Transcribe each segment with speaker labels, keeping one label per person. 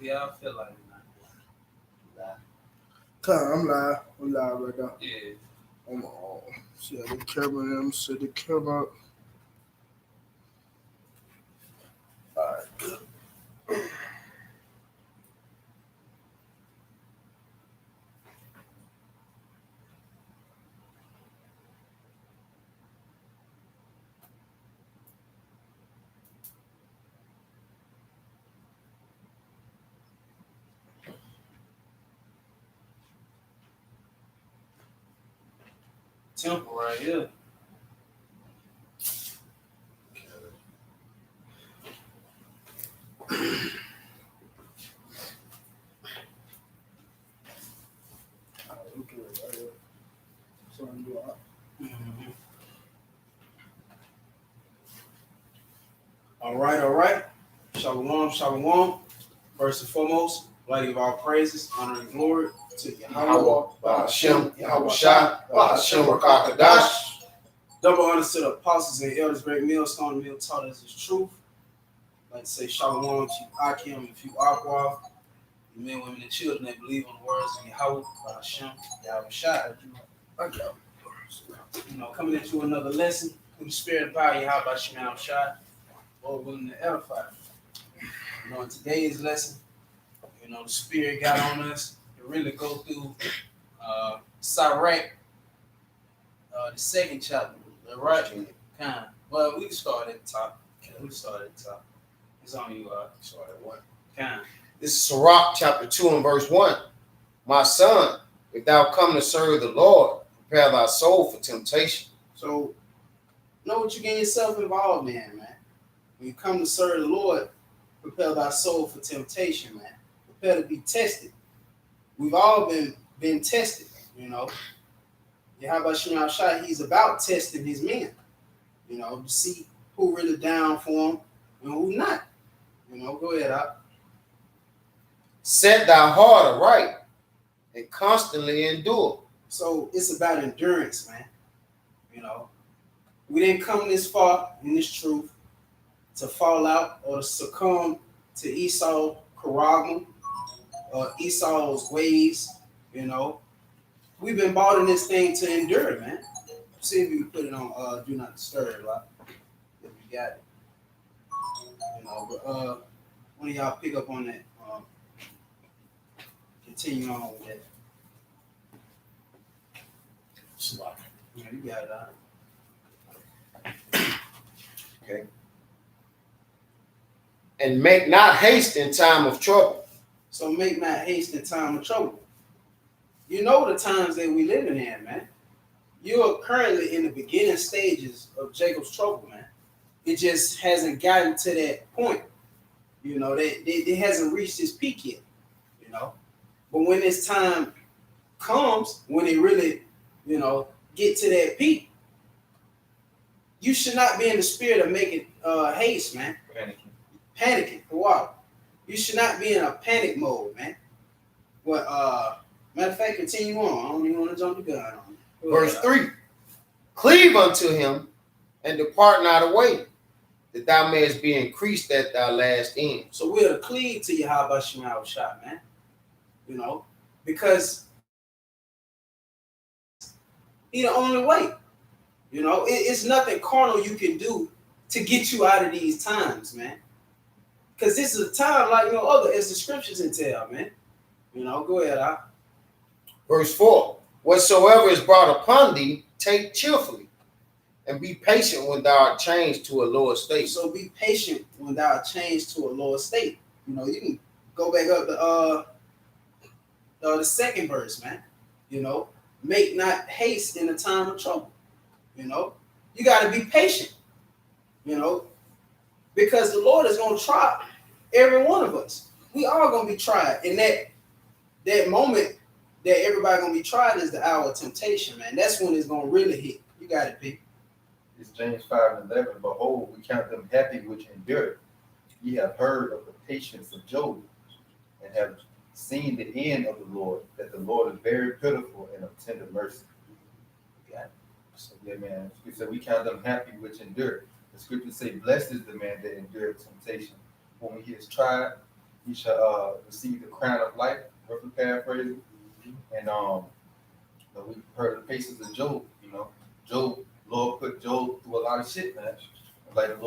Speaker 1: y'all feel like it.
Speaker 2: I'm live. I'm live right now.
Speaker 1: Yeah.
Speaker 2: I'm on. See the camera. Them. See the camera. All right. Good.
Speaker 1: Temple right here.
Speaker 2: Okay. So I'm doing.
Speaker 1: All right. Shalom, shalom. First and foremost, I'd like to give all praises, honor, and glory to Yahawashi,
Speaker 3: bahasham, Yahawashi, bahasham, Rakakadash.
Speaker 1: Double honor to the apostles and elders, great millstone, the mill taught us his truth. I'd like to say shalom to Akim and few Aqua, the men, women, and children that believe on the words of Yahawah, bahasham, Yahawashi. Coming into another lesson through the spirit of power, Yahawashi, Yahawashi, Lord willing to edify. In today's lesson, the spirit got on us to really go through Sirach, the second chapter, right? Kind of. Well, we can start at the top. It's on you. Start at what? Kind of.
Speaker 3: This is Sirach chapter 2 and verse 1. My son, if thou come to serve the Lord, prepare thy soul for temptation.
Speaker 1: So, know what you get yourself involved in, man. When you come to serve the Lord, prepare thy soul for temptation, man. Prepare to be tested. We've all been tested, Yahawashi, he's about testing his men, to see who really down for him and who not. Go ahead, Op.
Speaker 3: Set thy heart aright and constantly endure.
Speaker 1: So it's about endurance, man. We didn't come this far in this truth to fall out or to succumb to Esau's charagma or Esau's ways, We've been bought in this thing to endure, man. See if you can put it on do not disturb, right? If you got it. But one of y'all pick up on that. Continue on with that. Yeah, you got it, all right.
Speaker 3: Okay. And make not haste in time of trouble.
Speaker 1: So make not haste in time of trouble. You know the times that we living in, man. You are currently in the beginning stages of Jacob's trouble, man. It just hasn't gotten to that point. It hasn't reached its peak yet, But when this time comes, when it really, get to that peak, you should not be in the spirit of making haste, man. Panicking. Wow. You should not be in a panic mode, man. Well, matter of fact, continue on. I don't even want to jump the gun on you.
Speaker 3: Verse 3. Cleave unto him and depart not away, that thou mayest be increased at thy last end.
Speaker 1: So we're to cleave to Yahawashi, man. Because he's the only way. It's nothing carnal you can do to get you out of these times, man. Because this is a time like no other, as the scriptures entail, man. Go ahead, Al.
Speaker 3: Verse 4. Whatsoever is brought upon thee, take cheerfully, and be patient when thou art changed to a lower state.
Speaker 1: So be patient when thou art changed to a lower state. You can go back up to the second verse, man. Make not haste in the time of trouble. You got to be patient. Because the Lord is going to try every one of us. We all going to be tried. And that moment that everybody going to be tried is the hour of temptation, man. That's when it's going to really hit. You got it, P.
Speaker 4: It's James 5:11. Behold, we count them happy which endure. Ye have heard of the patience of Job, and have seen the end of the Lord, that the Lord is very pitiful and of tender mercy.
Speaker 1: You got it.
Speaker 4: So, yeah, man. We said we count them happy which endure. The scriptures say, blessed is the man that endureth temptation. When he is tried, he shall receive the crown of life, roughly paraphrasing. And we heard the patience of Job. Job, Lord put Job through a lot of shit, man. Like the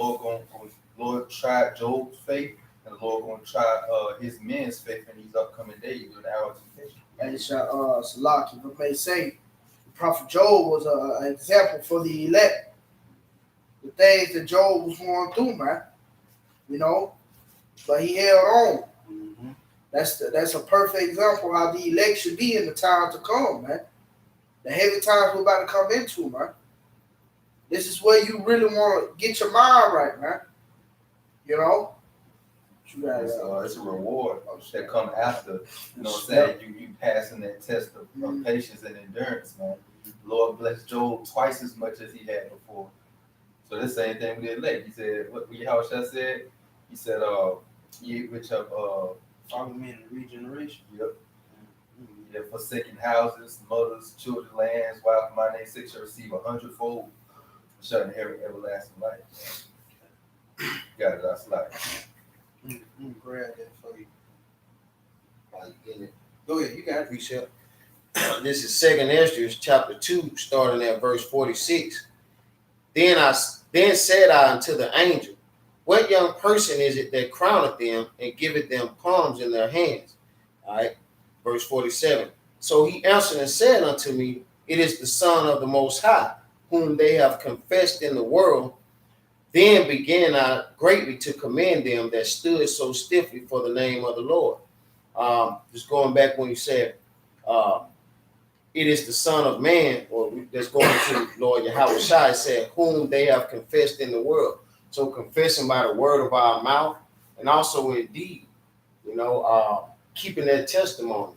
Speaker 4: Lord tried Job's faith, and the Lord gonna try his men's faith in these upcoming days during the hour of temptation.
Speaker 2: And Salaki, if I may say, the prophet Job was an example for the elect. The things that Job was going through, man. But he held on.
Speaker 1: Mm-hmm.
Speaker 2: That's a perfect example how the elect should be in the time to come, man. The heavy times we're about to come into, man. This is where you really want to get your mind right, man. You got
Speaker 4: It's a reward that come after, what I'm saying? You passing that test of patience and endurance, man. The Lord blessed Job twice as much as he had before. So the same thing with the elect. He said, what Yahawashi said? He said, ye which have
Speaker 1: follow me in the regeneration.
Speaker 4: Yep. Yeah, forsaken houses, mothers, children, lands, while for my name's sake shall receive 100-fold, shall inherit everlasting life. Got it, that's life.
Speaker 1: Grab that for you.
Speaker 3: While you getting it,
Speaker 1: Go ahead, you got it.
Speaker 3: precept. This is 2nd Ezra, chapter 2, starting at verse 46. Then said I unto the angel, what young person is it that crowneth them and giveth them palms in their hands? All right, verse 47. So he answered and said unto me, it is the Son of the Most High, whom they have confessed in the world. Then began I greatly to commend them that stood so stiffly for the name of the Lord. Just going back when you said, it is the Son of Man, or that's going to Lord Yahawashi, said, whom they have confessed in the world. So confessing by the word of our mouth, and also in deed, keeping that testimony,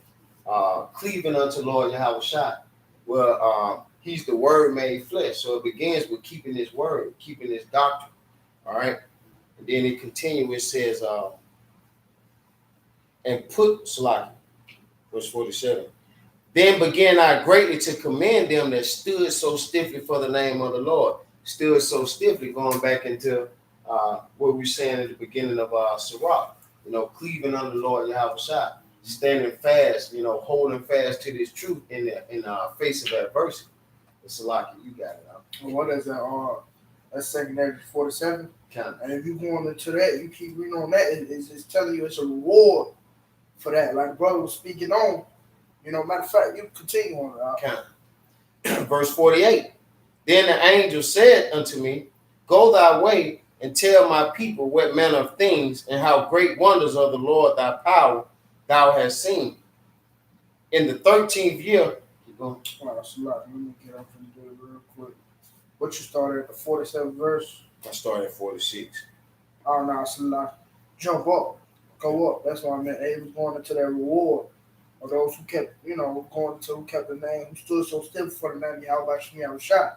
Speaker 3: cleaving unto Lord Yahawashi. Well, he's the word made flesh. So it begins with keeping his word, keeping his doctrine. All right. And then it continues, it says, and put Salaki, verse 47. Then began I greatly to commend them that stood so stiffly for the name of the Lord. Stood so stiffly, going back into what we were saying at the beginning of Sirach, cleaving under the Lord Yahawashi, standing fast, holding fast to this truth in the face of adversity. It's Salaki, you got it out.
Speaker 2: what is that? That's 2nd Ezra 47.
Speaker 3: Kind of.
Speaker 2: And if you going into that, you keep reading on that, it's telling you it's a reward for that. Like the brother was speaking on, matter of fact, you continue on it.
Speaker 3: Kind of. Verse 48. Then the angel said unto me, go thy way and tell my people what manner of things and how great wonders of the Lord thy power thou hast seen. In the 13th year, keep going.
Speaker 2: Let me get up and do it real quick. What you started at the 47th verse?
Speaker 3: I started at 46.
Speaker 2: Oh no, Salah. Jump up, go up. That's what I meant. They was going into that reward of those who kept, who kept the name, who stood so still for the name Yahawashi Yahawashi.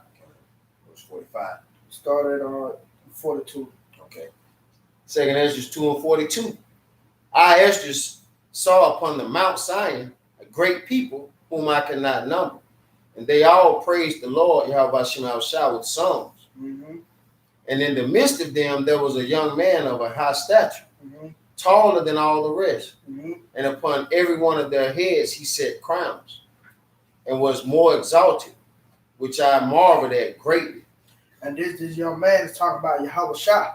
Speaker 3: Verse 45.
Speaker 2: Started 42.
Speaker 3: Okay. 2nd Ezra 2 and 42. I, Ezra, saw upon the Mount Zion a great people whom I could not number. And they all praised the Lord, Yahawashi Yahawashi, with songs.
Speaker 2: Mm-hmm.
Speaker 3: And in the midst of them, there was a young man of a high stature, taller than all the rest.
Speaker 2: Mm-hmm.
Speaker 3: And upon every one of their heads he set crowns, and was more exalted, which I marveled at greatly.
Speaker 2: And this young man is talking about Yahawashi.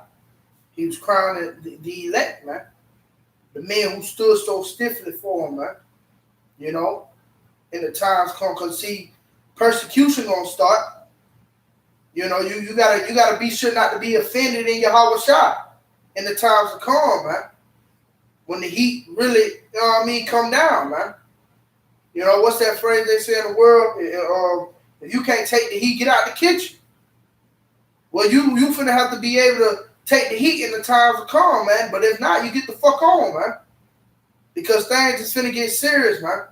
Speaker 2: He was crowning the elect, man. The men who stood so stiffly for him, man. In the times come, because see, persecution gonna start. You gotta be sure not to be offended in Yahawashi in the times to come, man. When the heat really, come down, man. What's that phrase they say in the world? If you can't take the heat, get out the kitchen. Well, you finna have to be able to take the heat in the times to come, man. But if not, you get the fuck on, man. Because things is finna get serious, man.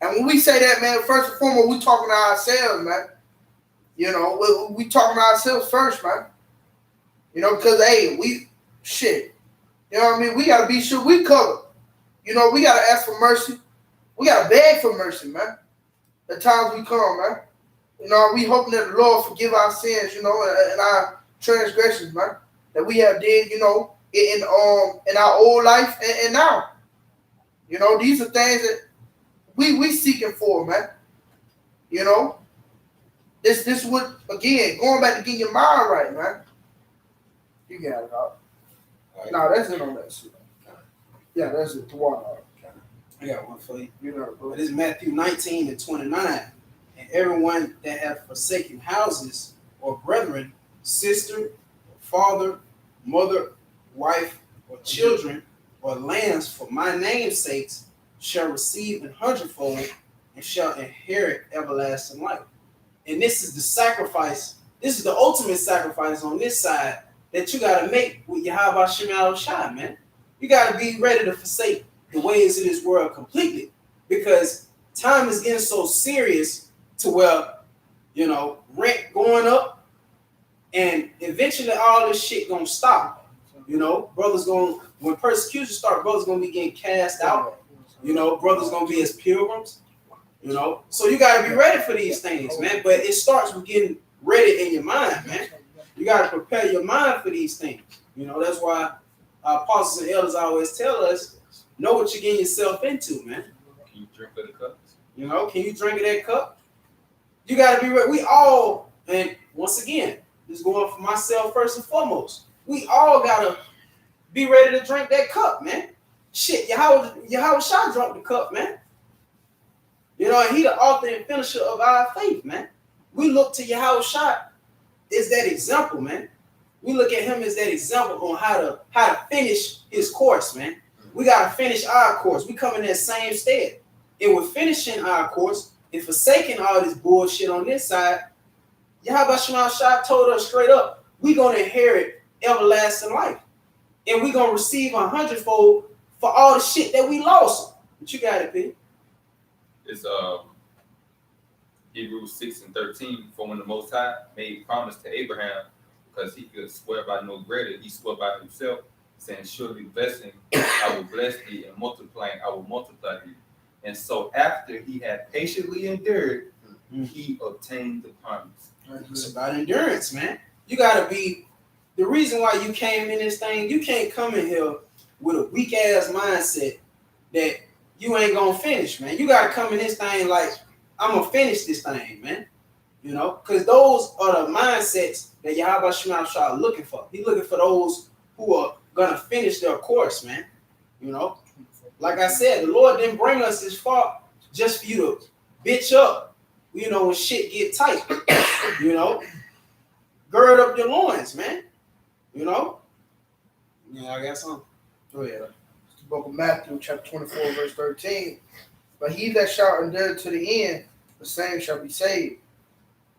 Speaker 2: And when we say that, man, first and foremost, we talking to ourselves, man. We talking to ourselves first, man. Because, hey, shit. We got to be sure we covered. We got to ask for mercy. We got to beg for mercy, man. The times we come, man. We hoping that the Lord forgive our sins, and our transgressions, man. That we have did, in our old life and now. You know, these are things that we seeking for, man. You know, this would, again, going back to getting your mind right, man. You got it out.
Speaker 3: Right.
Speaker 2: No, that's it on that shit. Yeah, that's it. The water.
Speaker 1: I got one for you.
Speaker 2: You know, bro.
Speaker 1: This is Matthew 19:29. And everyone that hath forsaken houses or brethren, sister, father, mother, wife, or children, or lands for my name's sakes, shall receive an hundredfold and shall inherit everlasting life. And this is the sacrifice. This is the ultimate sacrifice on this side that you got to make with Yahawashi, man. You got to be ready to forsake the ways of this world completely, because time is getting so serious to where, you know, rent going up, and eventually all this shit gonna stop. You know, brothers gonna, when persecution start, brothers gonna be getting cast out. You know, brothers gonna be as pilgrims. You know, so you gotta be ready for these things, man. But it starts with getting ready in your mind, man. You gotta prepare your mind for these things. You know, that's why apostles and elders always tell us, know what you're getting yourself into, man.
Speaker 5: Can you drink of the cup?
Speaker 1: You know, can you drink of that cup? You gotta be ready. We all, and once again, this is going for myself first and foremost. We all gotta be ready to drink that cup, man. Shit, Yahawashi drank the cup, man. You know, and he the author and finisher of our faith, man. We look to Yahawashi as that example, man. We look at him as that example on how to finish his course, man. We gotta finish our course. We come in that same stead. And with finishing our course and forsaking all this bullshit on this side, Yahawashi told us straight up, we're gonna inherit everlasting life. And we're gonna receive 100-fold for all the shit that we lost. But you got it, P.
Speaker 5: It's Hebrews 6:13. For when the Most High made promise to Abraham, because he could swear by no greater, he swore by himself, saying, surely blessing, I will bless thee, and multiplying, I will multiply thee. And so after he had patiently endured, he obtained the promise.
Speaker 1: It's about endurance, man. You gotta be, the reason why you came in this thing, you can't come in here with a weak ass mindset that you ain't gonna finish, man. You gotta come in this thing like, I'm gonna finish this thing, man. You know, because those are the mindsets that Yahawashi is looking for. He's looking for those who are gonna finish their course, man. You know, like I said, the Lord didn't bring us this far just for you to bitch up, you know, when shit get tight. You know, gird up your loins, man. You know. Yeah, I got something. Go ahead.
Speaker 2: It's the book of Matthew, chapter 24, verse 13. But he that shall endure to the end, the same shall be saved.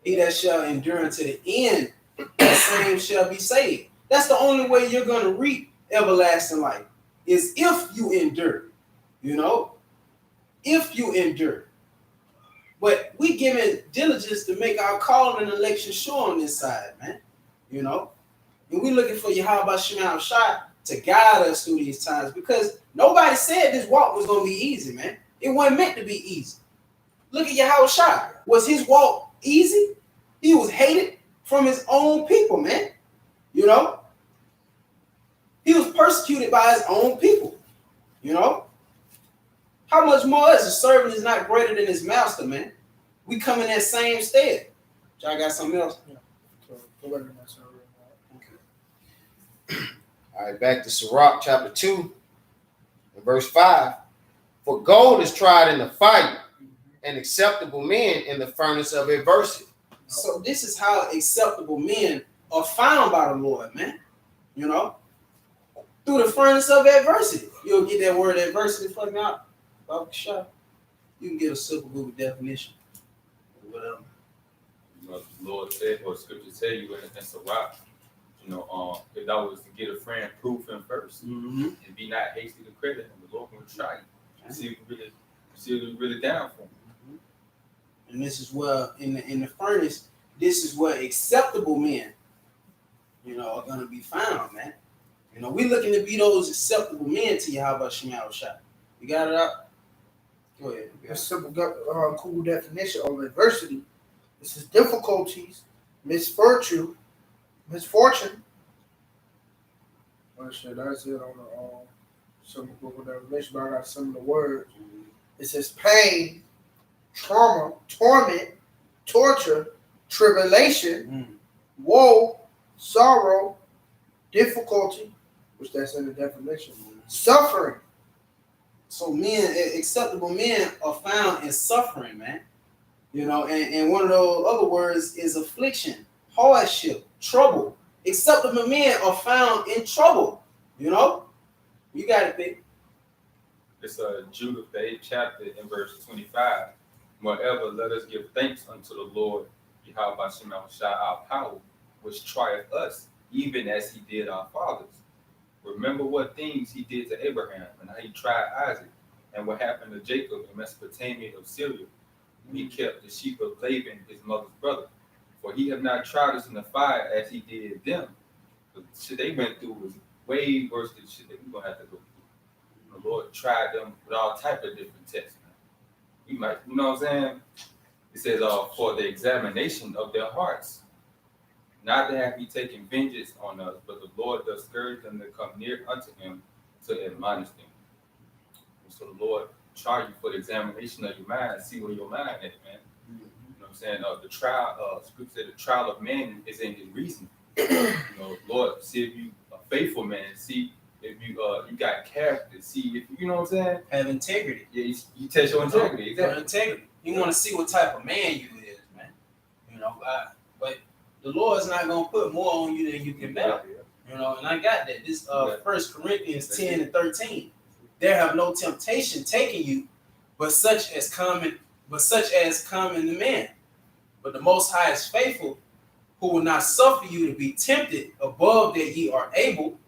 Speaker 1: He that shall endure unto the end, the same shall be saved. That's the only way you're going to reap everlasting life, is if you endure, you know, if you endure. But we giving diligence to make our call and election sure on this side, man, you know. And we looking for Yahawashi to guide us through these times, because nobody said this walk was going to be easy, man. It wasn't meant to be easy. Look at Yahawashi. Was his walk easy? He was hated from his own people, man. You know? He was persecuted by his own people. You know? How much more is a servant is not greater than his master, man? We come in that same stead. Y'all got something else?
Speaker 2: Yeah. So,
Speaker 3: All right, back to Sirach chapter 2 and verse 5. For gold is tried in the fire, and acceptable men in the furnace of adversity.
Speaker 1: So this is how acceptable men are found by the Lord, man. You know? Through the furnace of adversity. You'll get that word adversity fucking out. You can get a simple Google definition. Whatever.
Speaker 5: You know, the Lord said, or scripture tell you in Sirach, you know, if that was to get a friend, prove him first.
Speaker 1: Mm-hmm.
Speaker 5: And be not hasty to credit him. The Lord will try you. See if you're really down for him.
Speaker 1: And this is where in the furnace, this is where acceptable men, you know, are gonna be found, man. You know, we're looking to be those acceptable men to Yahawashi. You got it out? Go ahead.
Speaker 2: a simple, cool definition of adversity. This is difficulties, misfortune, Well, shit, that's it on the some book of Revelation. But I got some of the words. It says pain, trauma, torment, torture, tribulation, woe, sorrow, difficulty, which that's in the definition, suffering.
Speaker 1: So men, acceptable men are found in suffering, man. You know, and one of those other words is affliction, hardship, trouble. Acceptable men are found in trouble. You know, you got it, big.
Speaker 5: It's Jude, the 8th chapter, in verse 25. Moreover, let us give thanks unto the Lord, Yahawashi our power, which trieth us, even as he did our fathers. Remember what things he did to Abraham, and how he tried Isaac, and what happened to Jacob in Mesopotamia of Syria, when he kept the sheep of Laban, his mother's brother. For he have not tried us in the fire as he did them. The shit they went through was way worse than shit that we're gonna have to go through. The Lord tried them with all type of different tests. You might, you know what I'm saying? It says, for the examination of their hearts. Not to have he taken vengeance on us, but the Lord does scourge them that come near unto him to admonish them. And so the Lord try you for the examination of your mind, see where your mind is, man. You know what I'm saying? The trial, Scripture said the trial of man is in his reason. You know, Lord, see if you a faithful man, see if you you got character, see if you know what I'm saying?
Speaker 1: Have integrity.
Speaker 5: Yeah, you test your integrity, exactly.
Speaker 1: Your integrity. You want to see what type of man you is, man. You know, but the Lord's not gonna put more on you than you can bear. You know, and I got that. This 1 Corinthians 10 and 13. There have no temptation taking you, but such as common to man. But the Most High is faithful, who will not suffer you to be tempted above that ye are able,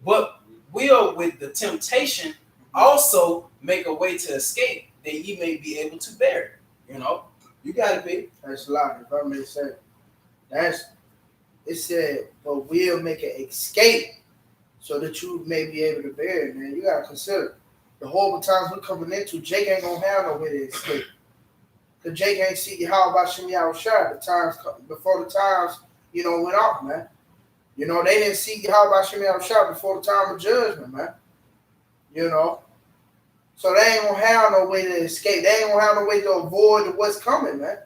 Speaker 1: but will with the temptation also make a way to escape, that ye may be able to bear it. You know, you got to be.
Speaker 2: That's a lot. If I may say, it said, but we'll make an escape so that you may be able to bear it, man. You gotta consider the horrible times we're coming into. Jake ain't gonna have no way to escape. Cause Jake ain't see Yahawashi the times before the times, went off, man. They didn't see Yahawashi before the time of judgment, man. So they ain't gonna have no way to escape. They ain't gonna have no way to avoid what's coming, man.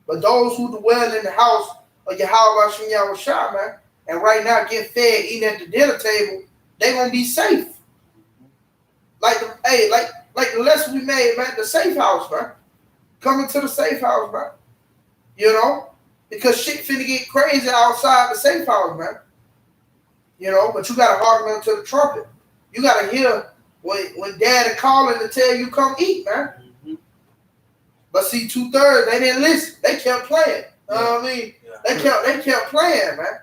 Speaker 2: But those who dwell in the house of Yahawashi, man, and right now get fed, eating at the dinner table, they gonna be safe. Like the lesson we made, man, the safe house, man. Coming to the safe house, man. Because shit finna get crazy outside the safe house, man. But you gotta hearken unto the trumpet. You gotta hear when daddy calling to tell you come eat, man. Mm-hmm. But see, 2/3, they didn't listen. They kept playing. You know what I mean? Yeah. They kept playing, man.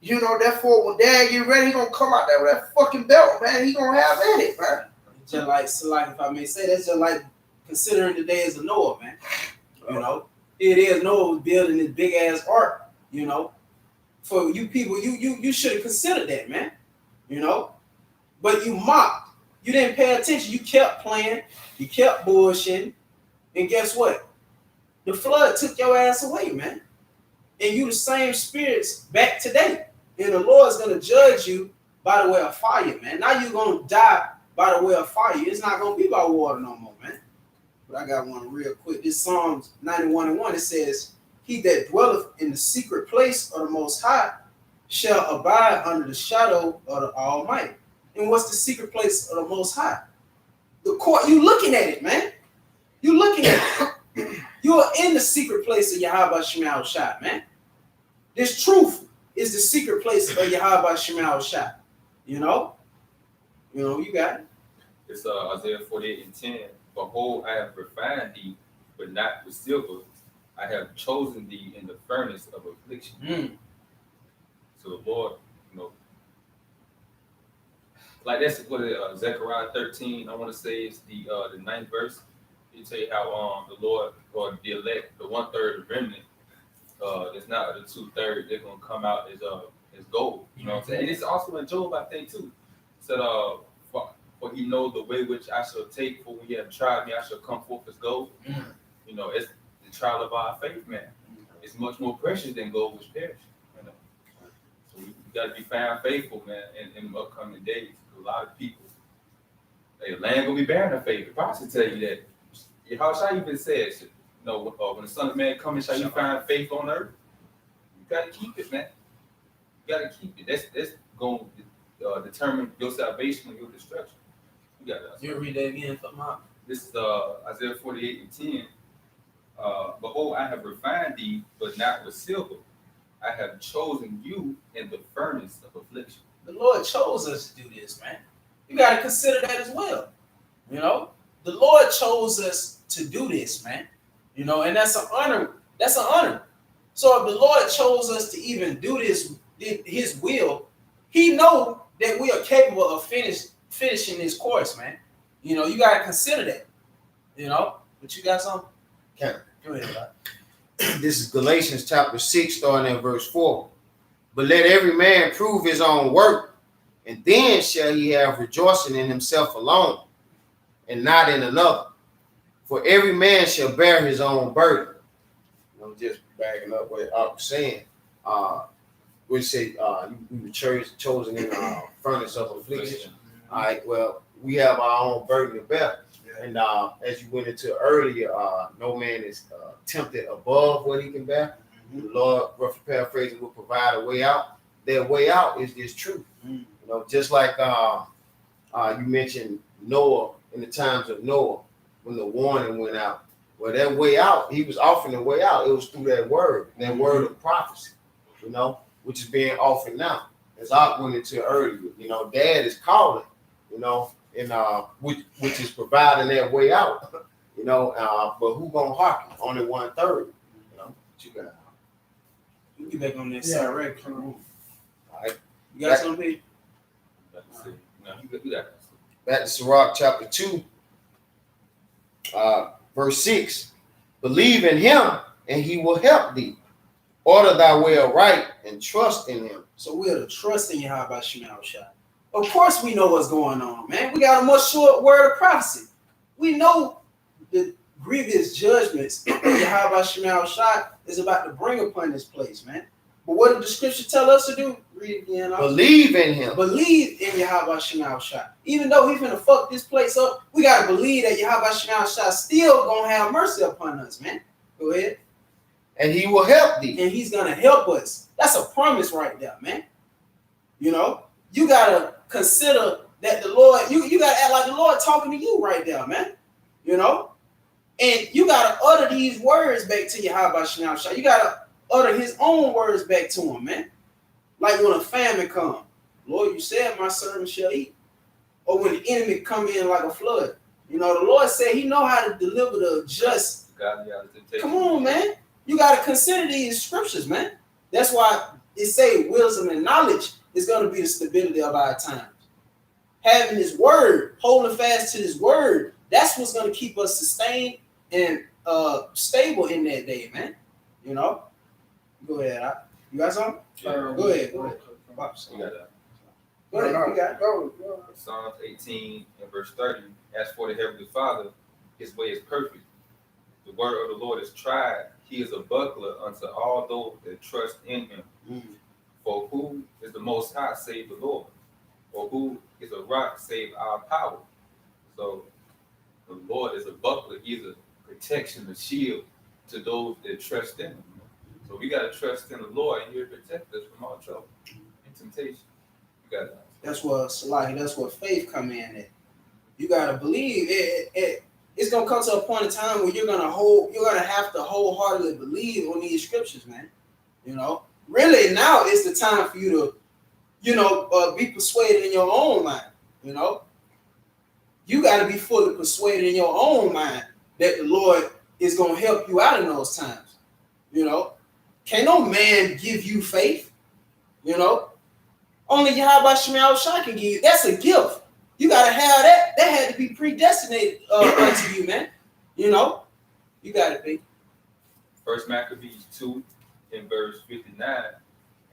Speaker 2: Therefore, when dad get ready, he gonna come out there with that fucking belt, man. He gonna have at it, man.
Speaker 1: Just like, if I may say, that's just like considering the days of Noah, man. It is Noah was building this big ass ark. For you people, you should have considered that, man. But you mocked. You didn't pay attention. You kept playing. You kept bullshitting. And guess what? The flood took your ass away, man. And you the same spirits back today. And the Lord's going to judge you by the way of fire, man. Now you're going to die by the way of fire. It's not going to be by water no more, man. But I got one real quick. This Psalms 91:1, it says, he that dwelleth in the secret place of the Most High shall abide under the shadow of the Almighty. And what's the secret place of the Most High? The court. You looking at it, man. You looking at it. You are in the secret place of Yahawashi, man. This truth is the secret place of Yahawashi. You got it.
Speaker 5: It's Isaiah 48:10. Behold, I have refined thee, but not with silver. I have chosen thee in the furnace of affliction. So the Lord, like that's what Zechariah 13. I want to say it's the 9th verse. It tell you how the Lord or the elect, the 1/3, the remnant, that's not the 2/3, they're gonna come out as gold. You know what I'm saying? And it's also in Job, I think too. It said, for he knows the way which I shall take, for when you have tried me, I shall come forth as gold. It's the trial of our faith, man. It's much more precious than gold which perish. So got to be found faithful, man, in the upcoming days. A lot of people, the land gonna be barren of faith. The prophet tell you that. Yahawashi even says, when the Son of Man comes, shall you find faith on earth? You gotta keep it, man. You gotta keep it. That's going to determine your salvation and your destruction. You got that.
Speaker 1: You read that again for my.
Speaker 5: This is Isaiah 48:10. Behold, I have refined thee, but not with silver. I have chosen you in the furnace of affliction.
Speaker 1: The Lord chose us to do this, man. You got to consider that as well. The Lord chose us to do this, man. And that's an honor. That's an honor. So if the Lord chose us to even do this, His will, He know that we are capable of finishing this course, man. You got to consider that. But you got something?
Speaker 3: Okay.
Speaker 1: Go ahead, bud.
Speaker 3: This is Galatians chapter 6, starting at verse 4. But let every man prove his own work, and then shall he have rejoicing in himself alone, and not in another. For every man shall bear his own burden. Just backing up what I was saying. We say we were chosen in the furnace of affliction. All right, well, we have our own burden to bear. And as you went into earlier, no man is tempted above what he can bear. The Lord, roughly paraphrasing, will provide a way out. Their way out is this truth. Just like you mentioned Noah in the times of Noah, when the warning went out. Well, that way out, he was offering the way out. It was through that word of prophecy, which is being offered now. As I went into earlier, Dad is calling, and which is providing that way out, but who gonna hearken? Only 1/3, What you got?
Speaker 1: You get back on that Sirach.
Speaker 3: All right.
Speaker 1: You got something, Pete?
Speaker 5: You got
Speaker 3: Back to Sirach chapter 2, verse 6. Believe in him, and he will help thee. Order thy way aright, and trust in him.
Speaker 1: So we are to trust in Yahawashi. Of course we know what's going on, man. We got a much short word of prophecy. We know the grievous judgments that Yahawashi is about to bring upon this place, man. But what did the scripture tell us to do? Read it again.
Speaker 3: Believe in him.
Speaker 1: Believe in Yahawashi. Even though he's gonna fuck this place up, we gotta believe that Yahawashi still gonna have mercy upon us, man. Go ahead.
Speaker 3: And he will help thee.
Speaker 1: And he's gonna help us. That's a promise right there, man. You gotta consider that the Lord, you gotta act like the Lord talking to you right there, man. And you gotta utter these words back to Yahawashi. You gotta utter his own words back to him, man. Like when a famine comes, Lord, you said my servant shall eat. Or when the enemy come in like a flood. The Lord said he know how to deliver the just. Come on, man. You got to consider these scriptures, man. That's why it say wisdom and knowledge is going to be the stability of our times. Having his word, holding fast to his word, that's what's going to keep us sustained and stable in that day, man. Go ahead. You got something?
Speaker 5: Yeah.
Speaker 1: Go ahead.
Speaker 5: You got that.
Speaker 1: Go ahead. You got it. Go.
Speaker 5: Psalms 18 and verse 30. As for the heavenly Father, his way is perfect. The word of the Lord is tried. He is a buckler unto all those that trust in him. For who is the Most High save the Lord? Or who is a rock save our power? So the Lord is a buckler. He's a protection, a shield to those that trust in him. So we got to trust in the Lord, and he'll protect us from all trouble and temptation. You got that.
Speaker 1: That's what faith come in at. You got to believe it. It's gonna come to a point in time where you're gonna have to wholeheartedly believe on these scriptures, man. Really now is the time for you to, be persuaded in your own mind. You got to be fully persuaded in your own mind that the Lord is gonna help you out in those times. Can no man give you faith? Only Yahawashi can give you. That's a gift. You gotta have that. That had to be predestinated unto you, man. You got to be.
Speaker 5: First Maccabees 2 in verse 59.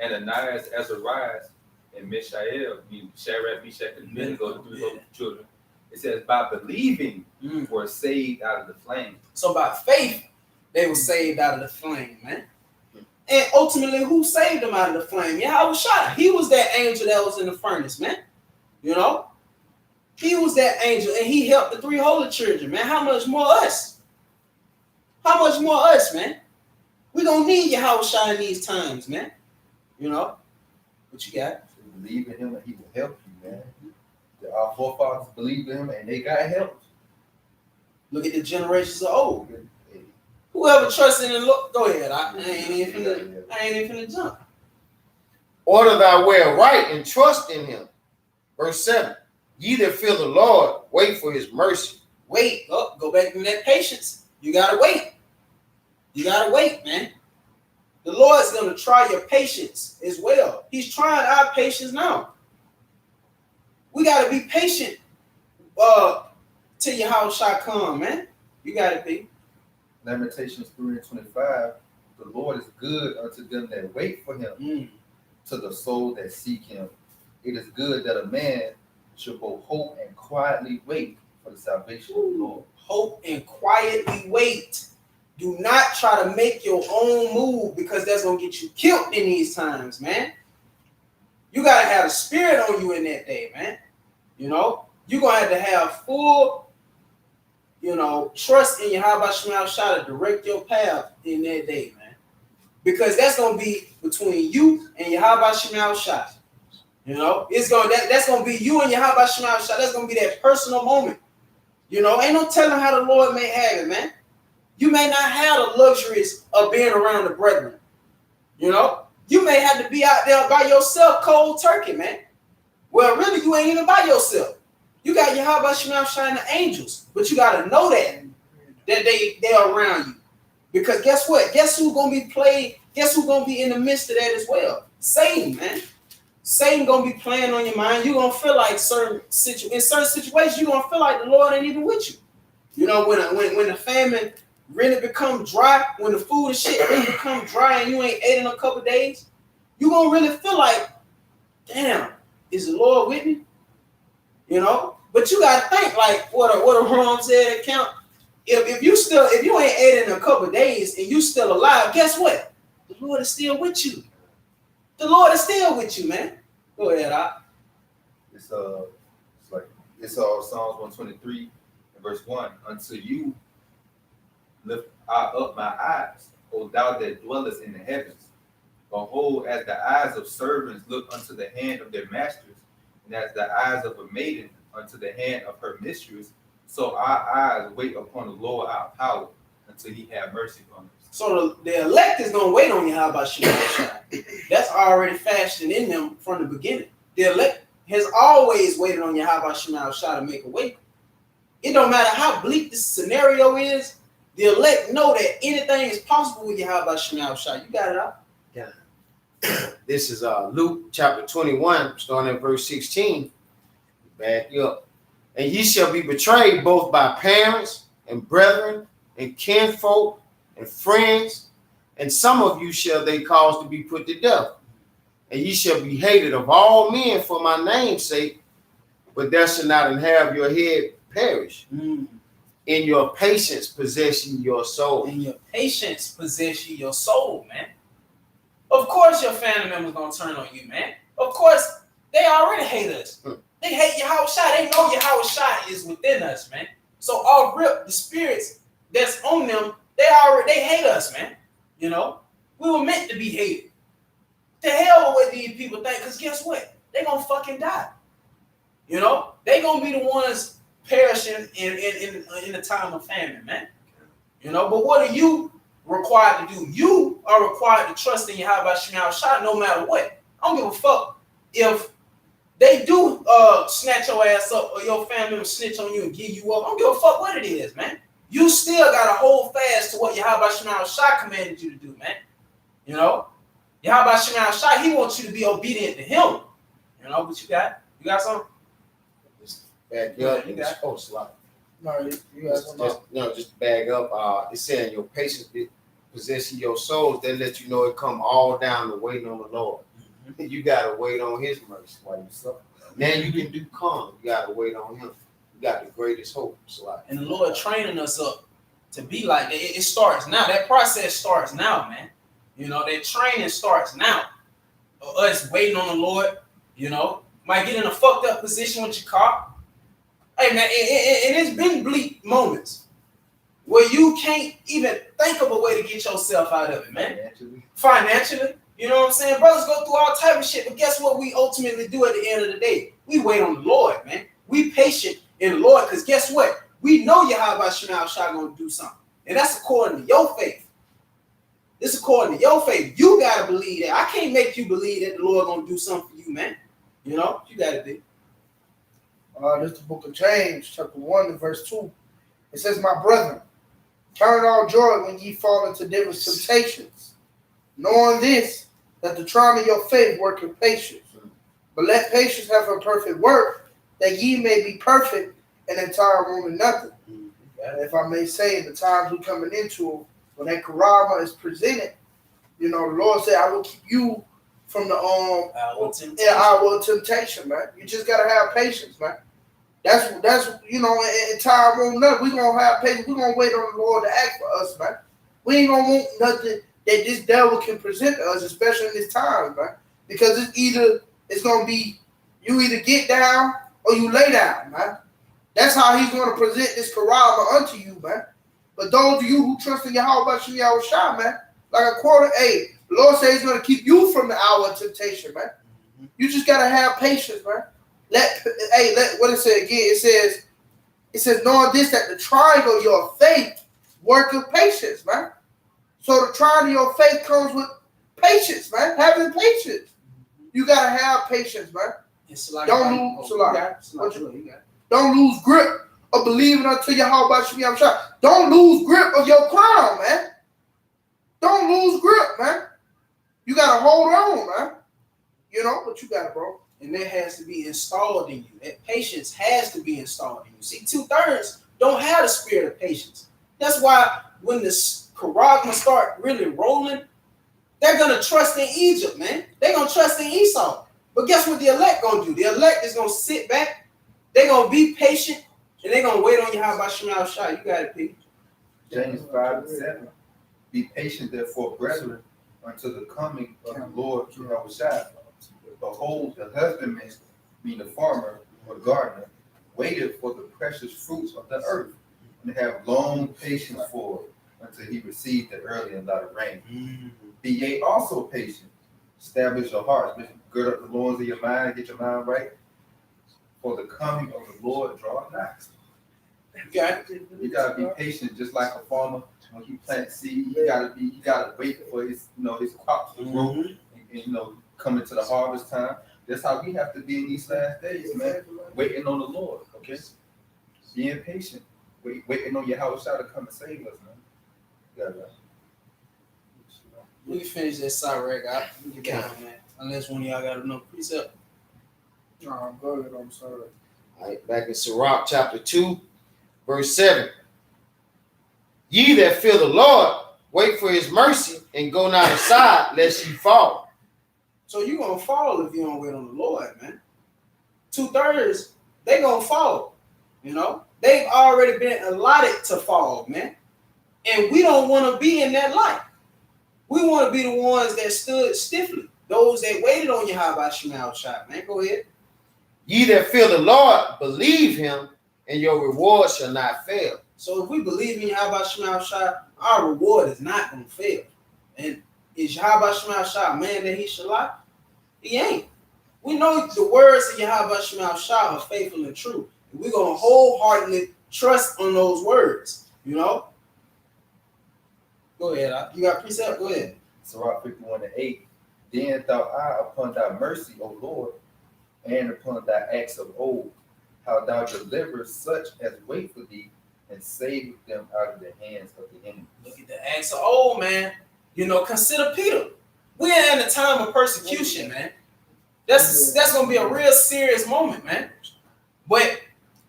Speaker 5: Ananias, Azarias, and Mishael, Shadrach, Meshach, and Abednego, the three children. It says, by believing, were saved out of the flame.
Speaker 1: So by faith, they were saved out of the flame, man. And ultimately, who saved them out of the flame? Yahawashi. He was that angel that was in the furnace, man. You know? He was that angel, and he helped the 3 holy children, man. How much more us? How much more us, man? We gonna need Yahawashi in these times, man. You know? What you got?
Speaker 4: Believe in him and he will help you, man. Our forefathers believed in him and they got help.
Speaker 1: Look at the generations of old. Whoever trusted in the Lord, go ahead. I ain't even finna jump.
Speaker 3: Order thy way right and trust in him. Verse 7. Ye that fear the Lord, wait for his mercy.
Speaker 1: Wait. Oh, go back to that patience. You gotta wait. You gotta wait, man. The Lord's gonna try your patience as well. He's trying our patience now. We gotta be patient till Yahawashi come, man. You gotta be.
Speaker 4: Lamentations 3:25. The Lord is good unto them that wait for him, to the soul that seek him. It is good that a man should both hope and quietly wait for the salvation of the Lord.
Speaker 1: Hope and quietly wait. Do not try to make your own move, because that's going to get you killed in these times, man. You got to have a spirit on you in that day, man. You know, you're going to have full, trust in Yahawashi to direct your path in that day, man. Because that's going to be between you and Yahawashi. You know, that's going to be you and Yahawashi. That's going to be that personal moment. You know, ain't no telling how the Lord may have it, man. You may not have the luxuries of being around the brethren. You know, you may have to be out there by yourself, cold turkey, man. Well, really, you ain't even by yourself. You got Yahawashi and the angels, but you got to know that they're around you. Because guess what? Guess who's gonna be played? Guess who's gonna be in the midst of that as well? Satan, man. Satan gonna be playing on your mind. You're gonna feel like in certain situations, you're gonna feel like the Lord ain't even with you. You know, when the famine really become dry, when the food and shit really become dry and you ain't ate in a couple days, you gonna really feel like, damn, is the Lord with me? You know, but you gotta think like what a Ron said at count. If you ain't ate in a couple days and you still alive, guess what? The Lord is still with you. The Lord is still with you, man. Go ahead,
Speaker 4: It's Psalms 123 and verse 1. Unto you lift I up my eyes, O thou that dwellest in the heavens. Behold, as the eyes of servants look unto the hand of their masters, and as the eyes of a maiden unto the hand of her mistress, so our eyes wait upon the Lord our power, until he have mercy on us. So
Speaker 1: the elect is going to wait on you. How about you? That's already fashioned in them from the beginning. The elect has always waited on you. How about you to make a way? It don't matter how bleak this scenario is. The elect know that anything is possible with you. How about you? You got it out.
Speaker 3: Yeah. This is Luke chapter 21, starting at verse 16. Back you up. And ye shall be betrayed both by parents and brethren and kinfolk and friends, and some of you shall they cause to be put to death. And ye shall be hated of all men for my name's sake, but there shall not inherit your head perish. In your patience possess ye your soul.
Speaker 1: In your patience possess ye your soul, man. Of course your family members gonna turn on you, man. Of course, they already hate us. They hate Yahawashi. They know Yahawashi is within us, man. So all rip the spirits that's on them, they hate us, man. You know, we were meant to be hated. The hell with what these people think, because guess what? They gonna fucking die. You know, they gonna be the ones perishing in the time of famine, man. You know, but what are you required to do? You are required to trust in Yahawashi no matter what. I don't give a fuck if they do snatch your ass up or your family member snitch on you and give you up. I don't give a fuck what it is, man. You still got to hold fast to what Yahawashi commanded you to do, man. You know, Yahawashi, he wants you to be obedient to him. You know, but you got something?
Speaker 3: Just back up.
Speaker 1: You got
Speaker 3: Just bag up. It said your patience possessing your souls. They let you know it come all down to waiting on the Lord. You gotta wait on his mercy while you suffer. Now you can do calm. You gotta wait on him. You got the greatest hope.
Speaker 1: And the Lord training us up to be like that. It starts now. That process starts now, man. You know, that training starts now. Us waiting on the Lord, you know, might get in a fucked up position with your car. Hey man, and it's been bleak moments where you can't even think of a way to get yourself out of it, man. Financially, you know what I'm saying? Brothers go through all type of shit, but guess what we ultimately do at the end of the day? We wait on the Lord, man. We patient in the Lord, because guess what? We know Yahawashi gonna do something. And that's according to your faith. It's according to your faith. You gotta believe that. I can't make you believe that the Lord gonna do something for you, man. You know, you gotta be.
Speaker 2: This is the book of James, chapter 1 and verse 2. It says, my brethren, count it all joy when ye fall into diverse temptations, knowing this, that the trying of your faith worketh patience. But let patience have a perfect work, that ye may be perfect and entire, wanting nothing. And if I may say, in the times we're coming into, when that karama is presented, you know, the Lord said, I will keep you from the hour of temptation, man. You just gotta have patience, man. That's you know, in time won't nothing. We're gonna have patience. We're gonna wait on the Lord to act for us, man. We ain't gonna want nothing that this devil can present to us, especially in this time, man. Because it's gonna be you either get down or you lay down, man. That's how he's gonna present this karama unto you, man. But those of you who trust in Yahawashi, man, like a quarter, hey, the Lord says he's gonna keep you from the hour of temptation, man. You just gotta have patience, man. What it say again? It says, knowing this, that the trying of your faith worketh patience, man. So the trying of your faith comes with patience, man. Having patience. You gotta have patience, man. Don't lose grip of believing until Yahawashi. Don't lose grip of your crown, man. Don't lose grip, man. You gotta hold on, man. You know, but you got it, bro.
Speaker 1: And that has to be installed in you. That patience has to be installed in you. See, 2/3 don't have the spirit of patience. That's why when the charagma start really rolling, they're gonna trust in Egypt, man. They're gonna trust in Esau. But guess what the elect gonna do? The elect is gonna sit back. They're gonna be patient, and they're gonna wait on you. How about Shemal Shah? You got it, Pete.
Speaker 4: James 5:7. Be patient, therefore, brethren, until the coming of the Lord Yahawashi. Behold, the husbandman, being the farmer or gardener, waited for the precious fruits of the earth, and have long patience for it, until he received the early and latter rain. Be ye also patient. Establish your hearts. Gird up the loins of your mind. Get your mind right. For the coming of the Lord draweth nigh. You gotta be patient, just like a farmer when he plants seed. You gotta wait for his crops to grow, and coming to the harvest time. That's how we have to be in these last days, man. Waiting on the Lord, okay? Being patient. Waiting on Yahawashi to come and save us, man. Yeah.
Speaker 1: We can finish that Sirach out. We can get down, man. Unless one of y'all got another precept.
Speaker 2: No, go ahead. I'm sorry.
Speaker 3: All right, back in Sirach chapter 2, verse 7. Ye that fear the Lord, wait for his mercy, and go not aside, lest ye fall.
Speaker 1: So you're going to fall if you don't wait on the Lord, man. 2/3, they going to fall. You know? They've already been allotted to fall, man. And we don't want to be in that light. We want to be the ones that stood stiffly. Those that waited on Yahawashi, man. Go ahead.
Speaker 3: Ye that fear the Lord, believe him, and your reward shall not fail.
Speaker 1: So if we believe in Yahawashi, our reward is not going to fail. And is Yahawashi a man that he shall lie? He ain't. We know the words of Yahawashi are faithful and true. And we're going to wholeheartedly trust on those words, you know? Go ahead. You got precept? Go ahead.
Speaker 4: Sirach 51:8. Then thou eye upon thy mercy, O Lord, and upon thy acts of old, how thou deliverest such as wait for thee, and save them out of the hands of the enemy.
Speaker 1: Look at the acts of old, man. You know, consider Peter. We are in a time of persecution, man. That's going to be a real serious moment, man. But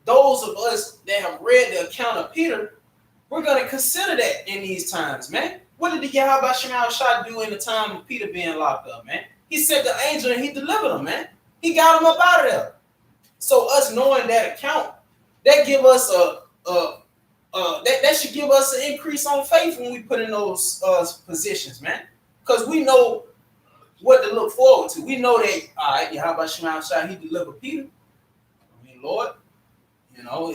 Speaker 1: those of us that have read the account of Peter, we're going to consider that in these times, man. What did the Yahawashi do in the time of Peter being locked up, man? He sent the angel and he delivered him, man. He got him up out of there. So us knowing that account, that give us that should give us an increase on faith when we put in those positions, man. Because we know what to look forward to. We know that, all right, Yahawashi, he delivered Peter. I mean, Lord, you know,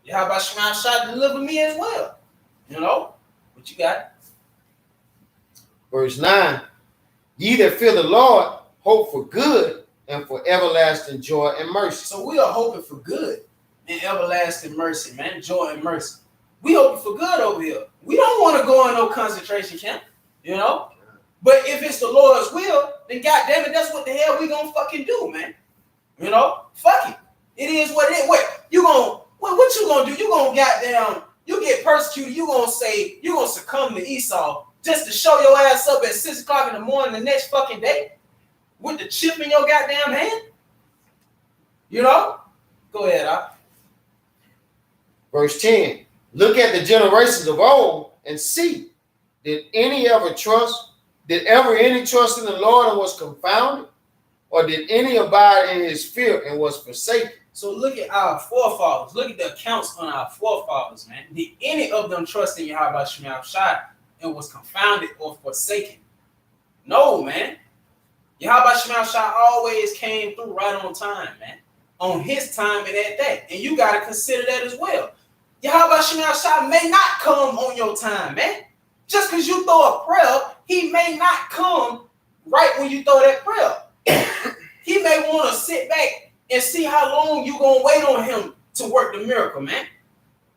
Speaker 1: Yahawashi delivered me as well. You know, what you got?
Speaker 3: Verse 9, ye that fear the Lord, hope for good and for everlasting joy and mercy.
Speaker 1: So we are hoping for good and everlasting mercy, man. Joy and mercy. We hoping for good over here. We don't want to go in no concentration camp, you know? But if it's the Lord's will, then goddamn it, that's what the hell we gonna fucking do, man. You know? Fuck it. It is what it is. What you gonna do? You gonna goddamn, you get persecuted, you gonna succumb to Esau just to show your ass up at 6 o'clock in the morning the next fucking day with the chip in your goddamn hand? You know? Go ahead,
Speaker 3: Verse 10, look at the generations of old and see, did any trust in the Lord and was confounded? Or did any abide in his fear and was forsaken?
Speaker 1: So look at our forefathers. Look at the accounts on our forefathers, man. Did any of them trust in Yahawashi and was confounded or forsaken? No, man. Yahawashi always came through right on time, man. On his time and at that. And you got to consider that as well. Yahawashi may not come on your time, man. Just because you throw a prayer up, he may not come right when you throw that prayer up. He may want to sit back and see how long you going to wait on him to work the miracle, man.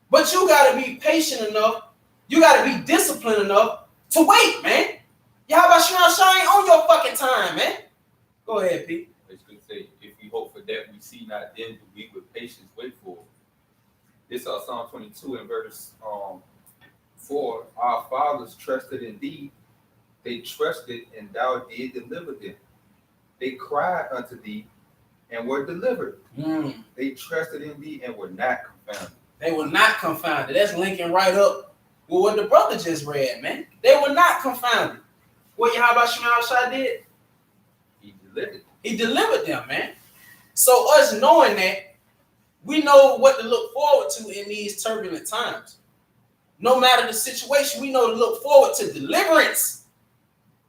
Speaker 1: But you got to be patient enough. You got to be disciplined enough to wait, man. Yahawashi ain't on your fucking time, man. Go ahead, Pete.
Speaker 5: It's good to say, if we hope for that, we see not then, but we with patience wait for it. This is Psalm 22 and verse 4. Our fathers trusted in thee. They trusted, and thou did deliver them. They cried unto thee and were delivered. They trusted in thee and were not confounded.
Speaker 1: They were not confounded. That's linking right up with what the brother just read, man. They were not confounded. What Yahawashi did?
Speaker 5: He delivered.
Speaker 1: He delivered them, man. So us knowing that, we know what to look forward to in these turbulent times. No matter the situation, we know to look forward to deliverance,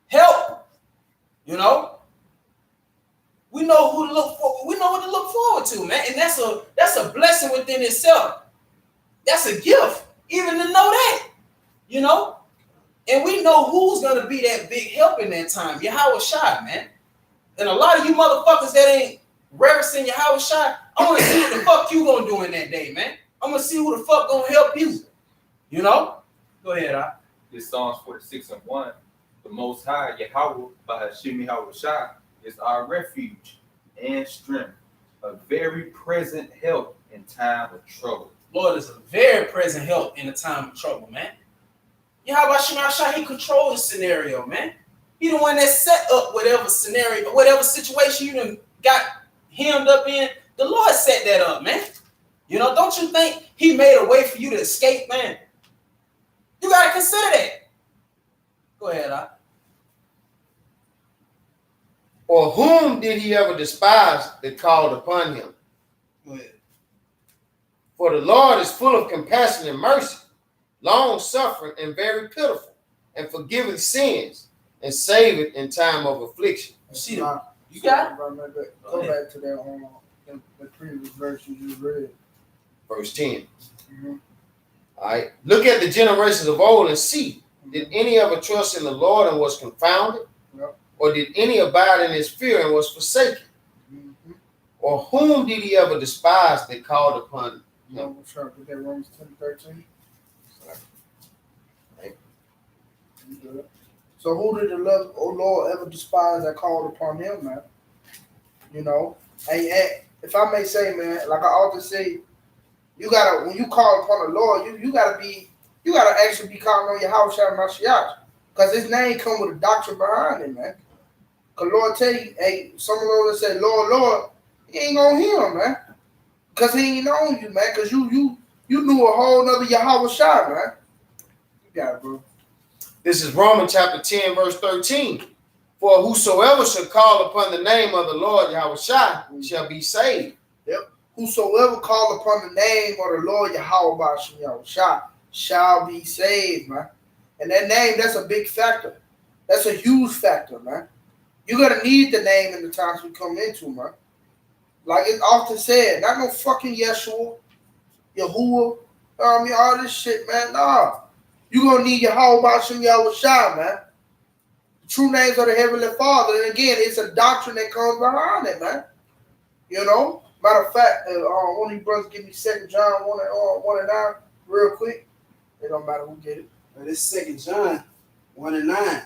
Speaker 1: help. You know, we know who to look for. We know what to look forward to, man. And that's a blessing within itself. That's a gift, even to know that. You know, and we know who's gonna be that big help in that time. Yahawashi, man. And a lot of you motherfuckers that ain't reverencing Yahawashi, I want to see what the fuck you gonna do in that day, man. I'm gonna see who the fuck gonna help you. You know? Go ahead,
Speaker 5: This Psalms 46 and 1. The Most High, Yahawah, bahasham Yahawashi, is our refuge and strength, a very present help in time of trouble.
Speaker 1: Lord is a very present help in a time of trouble, man. Yahawashi, he controls the scenario, man. He the one that set up whatever scenario, whatever situation you done got hemmed up in. The Lord set that up, man. You know, don't you think he made a way for you to escape, man? You got to consider that. Go ahead,
Speaker 3: Or whom did he ever despise that called upon him?
Speaker 1: Go ahead.
Speaker 3: For the Lord is full of compassion and mercy, long-suffering and very pitiful, and forgiveth sins, and saveth in time of affliction.
Speaker 1: See them. You got it?
Speaker 2: Go back to that the previous verse you just read.
Speaker 3: Verse 10. All right. Look at the generations of old and see, did any ever trust in the Lord and was confounded?
Speaker 2: Yep.
Speaker 3: Or did any abide in his fear and was forsaken? Or whom did he ever despise that called upon him?
Speaker 2: No, we're trying to get that Romans 10:13.
Speaker 3: Right.
Speaker 2: So who did the Lord ever despise that called upon him, man? You know, and if I may say, man, like I often say, you gotta, when you call upon the Lord, you gotta actually be calling on Yahawashi Mashiach, because his name come with a doctrine behind it, man. Cause Lord tell you, hey, some of those that say, Lord, Lord, he ain't gonna hear him, man, cause he ain't on you, man, cause you knew a whole nother Yahawashi, man. You got it, bro.
Speaker 3: This is Romans chapter 10, verse 13. For whosoever shall call upon the name of the Lord Yahawashi shall be saved.
Speaker 2: Yep. Whosoever call upon the name of the Lord Yahawashi shall be saved, man. And that name, that's a big factor. That's a huge factor, man. You're gonna need the name in the times we come into, man. Like it's often said, not no fucking Yeshua, Yahuwah, all this shit, man. Nah. You're gonna need Yahawashi, Yahawashi, man. The true names of the Heavenly Father. And again, it's a doctrine that comes behind it, man. You know? Matter of fact, one of you brothers give me 2 John 1 and 9 real quick. It don't matter who get it.
Speaker 1: But it's 2 John 1 and 9.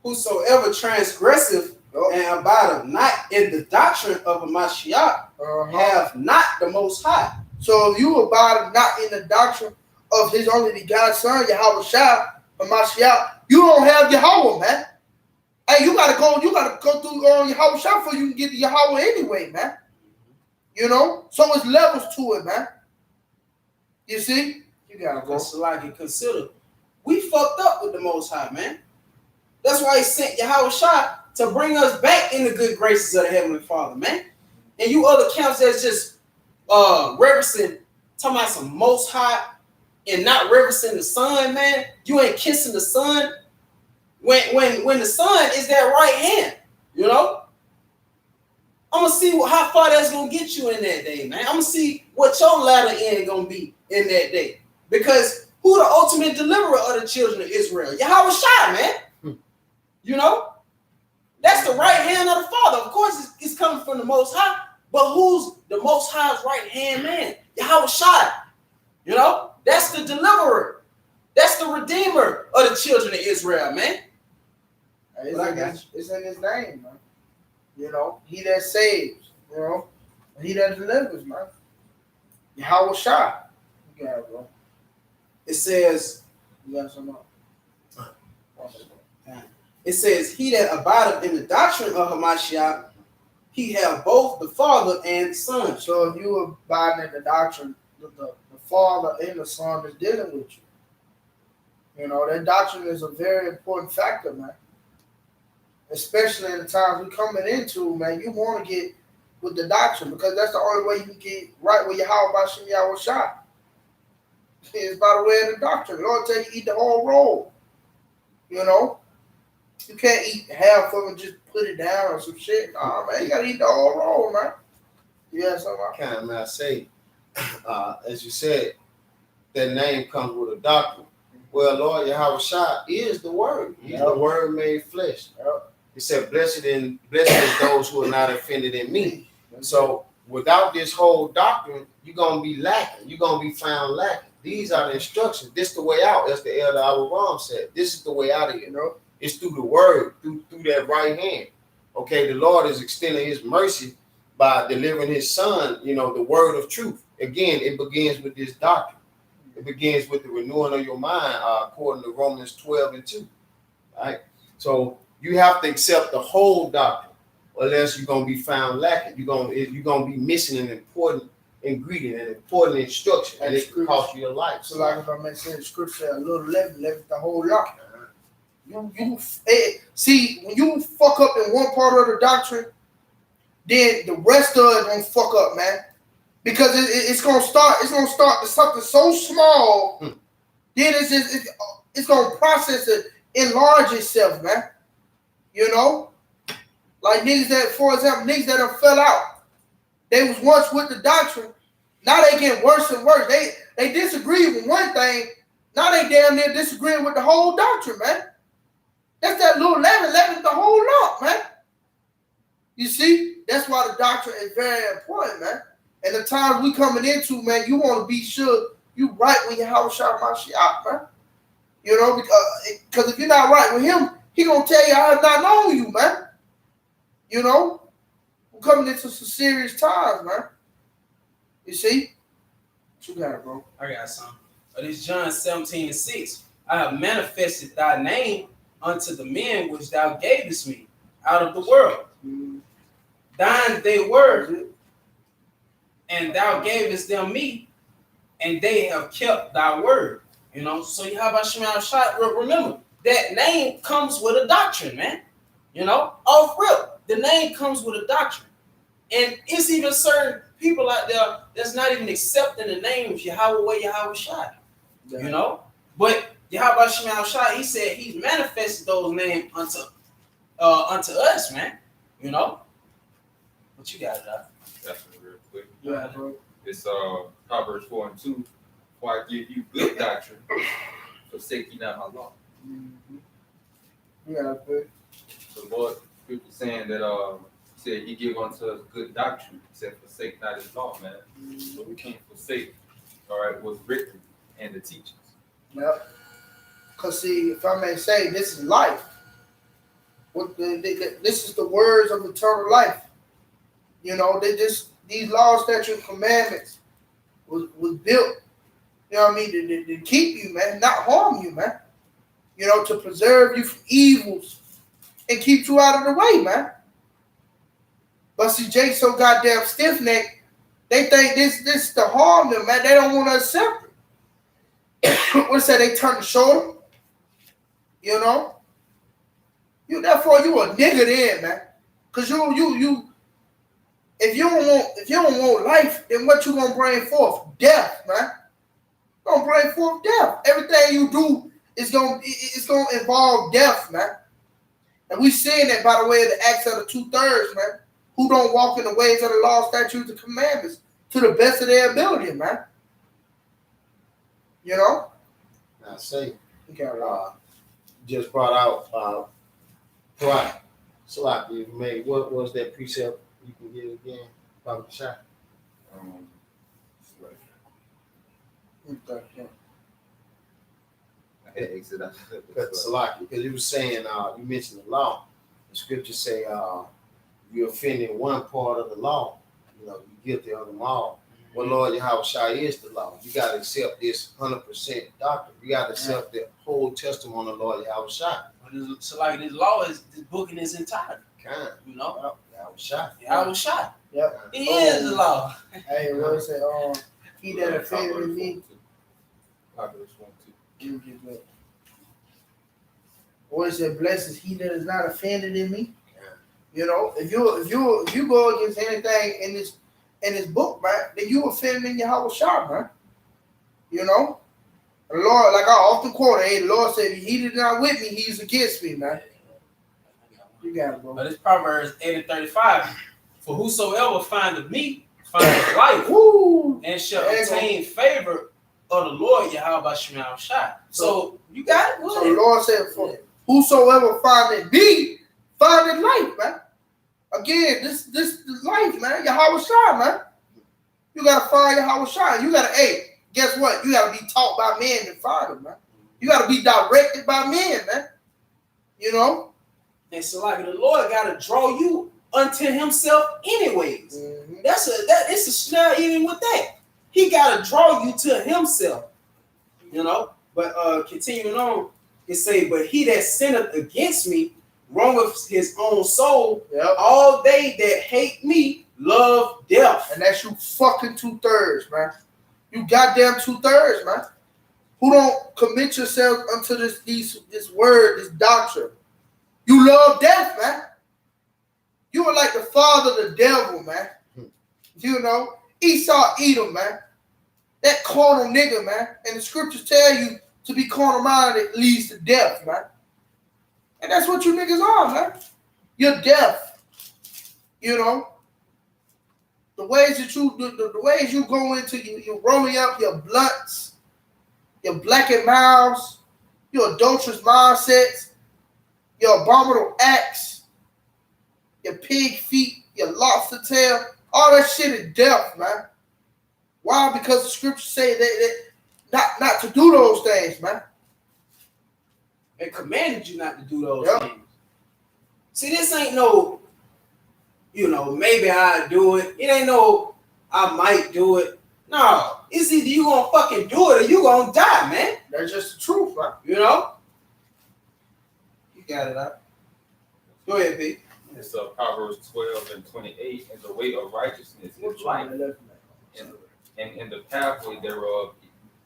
Speaker 1: Whosoever transgressive and abideth not in the doctrine of a Mashiach have not the Most High.
Speaker 2: So if you abide not in the doctrine of his only begotten son, Yahawashi, or Mashiach, you don't have Yahweh, man. Hey, you gotta go through Yahawashi before you can get to Yahweh anyway, man. You know? So it's levels to it, man. You see? You gotta go.
Speaker 1: So like it consider, we fucked up with the Most High, man. That's why he sent Yahawashi to bring us back in the good graces of the Heavenly Father, man. And you other camps that's just reverencing, talking about some Most High and not reverencing the Son, man. You ain't kissing the Son. When the Son is that right hand, you know? I'm gonna see how far that's gonna get you in that day, man. I'm gonna see what your latter end gonna be in that day. Because who the ultimate deliverer of the children of Israel? Yahawashi, man. You know? That's the right hand of the Father. Of course, it's coming from the Most High, but who's the Most High's right hand man? Yahawashi. You know? That's the deliverer. That's the redeemer of the children of Israel, man.
Speaker 2: It's in his name, man. You know, he that saves, you know, he that delivers, man. Yahawashi. You got it, bro.
Speaker 1: It says,
Speaker 2: You got some more.
Speaker 1: it says, he that abideth in the doctrine of Hamashiach, he have both the Father and the Son.
Speaker 2: So if you abide in the doctrine, the Father and the Son is dealing with you. You know, that doctrine is a very important factor, man. Especially in the times we're coming into, man, you want to get with the doctrine because that's the only way you can get right with Yahawashi Yahawashi. It's by the way of the doctrine. The Lord tell you eat the whole roll. You know? You can't eat half of it and just put it down or some shit. Nah, man, you gotta eat the whole roll, man. Yeah, something.
Speaker 3: Can I say, as you said, that name comes with a doctrine. Well, Lord Yahawashi is the Word. He's the Word made flesh. He said, blessed is those who are not offended in me. So without this whole doctrine, you're going to be lacking. You're going to be found lacking. These are the instructions. This is the way out. As the elder Abraham said, this is the way out of here. You know? It's through the Word, through that right hand. Okay, the Lord is extending his mercy by delivering his Son, you know, the word of truth. Again, it begins with this doctrine. It begins with the renewing of your mind, according to Romans 12 and 2. Right? So you have to accept the whole doctrine, or else you're going to be found lacking. You're going to be missing an important ingredient, an important instruction, and it could cost you your life.
Speaker 2: So like if I mentioned scripture, a little leaven left the whole lot. See, when you fuck up in one part of the doctrine, then the rest of it gonna fuck up, man. Because it's gonna start to something so small, then it's gonna process it, enlarge itself, man. You know, like niggas that, for example, niggas that have fell out. They was once with the doctrine, now they get worse and worse. They disagree with one thing, now they damn near disagreeing with the whole doctrine, man. That's that little leaven the whole lump, man. You see, that's why the doctrine is very important, man. And the times we coming into, man, you want to be sure you right when you have a shot Mashiach, man. You know, because if you're not right with him, he gonna tell you I have not known you, man. You know, we're coming into some serious times, man. You see, what you got, bro?
Speaker 1: I got some. This John 17 and 6. I have manifested thy name unto the men which thou gavest me out of the world. Thine they were, and thou gavest them me, and they have kept thy word. You know, so you have Yahawashi. Remember, that name comes with a doctrine, man. You know, off rip, the name comes with a doctrine. And it's even certain people out there that's not even accepting the name of Yahawashi. You know, but Yahawashi, he said he's manifested those names unto us, man. You know? What you got, Doc?
Speaker 5: Definitely real quick.
Speaker 2: Yeah, bro.
Speaker 5: It's Proverbs 4:2. For I give you good doctrine, forsake ye not my law.
Speaker 2: Mm-hmm. Yeah, bro.
Speaker 5: The Lord scripture saying that said he give unto us good doctrine. He said forsake not his law, man. So we can't forsake, all right, what's written and the teachings.
Speaker 2: Yep. Cause see, if I may say, this is life. This is the words of eternal life. You know, these laws, statutes, and commandments was built. You know what I mean? To keep you, man, not harm you, man. You know, to preserve you from evils and keep you out of the way, man. But see, Jake's so goddamn stiff necked, they think this to harm them, man. They don't want to accept it. What's that? They turn the shoulder. You know? Therefore you a nigga then, man. Cause you if you don't want life, then what you gonna bring forth? Death, man. You're gonna bring forth death. Everything you do is gonna involve death, man. And we seeing that by the way of the acts of the 2/3, man, who don't walk in the ways of the law, statutes, and commandments to the best of their ability, man. You know?
Speaker 3: Now say,
Speaker 2: Okay,
Speaker 3: just brought out pride. So like you made, what was that precept you can get again? About the shot.
Speaker 5: I had to exit out.
Speaker 3: Salaki, because you were saying you mentioned the law. The scriptures say you offending one part of the law, you know, you guilty of them all. Well, Lord Yahawashi is the law. You got to accept this 100% doctrine. You got to accept the whole testimony of Lord Yahawashi.
Speaker 1: So like this law is this book in its entirety.
Speaker 3: Kind,
Speaker 1: You know?
Speaker 3: Yahawashi.
Speaker 2: Yep.
Speaker 1: It is the law.
Speaker 2: Hey, what is it? He that offended me.
Speaker 5: Proverbs 1:2.
Speaker 2: Or it said, blessed is he that is not offended in me. You know, if you go against anything in this book, man, then you offending Yahawashi, man. You know? The Lord, like I often quote, hey, the Lord said, he did not with me, he's against me, man. You got it, bro.
Speaker 1: But it's Proverbs 8:35. For whosoever findeth me findeth life,
Speaker 2: Woo!
Speaker 1: and shall obtain favor of the Lord Yahawashi. So you got it. Go
Speaker 2: So the
Speaker 1: ahead.
Speaker 2: Lord said, for whosoever findeth me findeth life, man. Again, this is life, man. Yahawashi, man. You gotta find Yahawashi. You gotta, hey, guess what? You gotta be taught by men to find him, man. You gotta be directed by men, man. You know?
Speaker 1: And so like the Lord gotta draw you unto himself anyways.
Speaker 2: Mm-hmm.
Speaker 1: It's a snare even with that. He gotta draw you to himself. You know? But continuing on, it say, but he that sinneth against me wrongeth his own soul.
Speaker 2: Yep.
Speaker 1: All they that hate me love death.
Speaker 2: And that's you fucking 2/3, man. You goddamn 2/3, man. Who don't commit yourself unto this word, this doctrine. You love death, man. You are like the father of the devil, man. You know, Esau Edom, man. That carnal nigga, man. And the scriptures tell you to be carnal minded leads to death, man. And that's what you niggas are, man. You're deaf. You know. The ways that the ways you go into you rolling up your blunts, your blackened mouths, your adulterous mindsets, your abominable acts, your pig feet, your lobster tail, all that shit is death, man. Why? Because the scriptures say that not to do those things, man.
Speaker 1: And commanded you not to do those
Speaker 2: Yep.
Speaker 1: things. See, this ain't no, you know, maybe I do it. It ain't no, I might do it. No, it's either you gonna fucking do it or you gonna die, man.
Speaker 2: That's just the truth, man.
Speaker 1: You know? You got it out. Go ahead, B.
Speaker 5: It's Proverbs 12:28. And the way of righteousness is life, and in the pathway thereof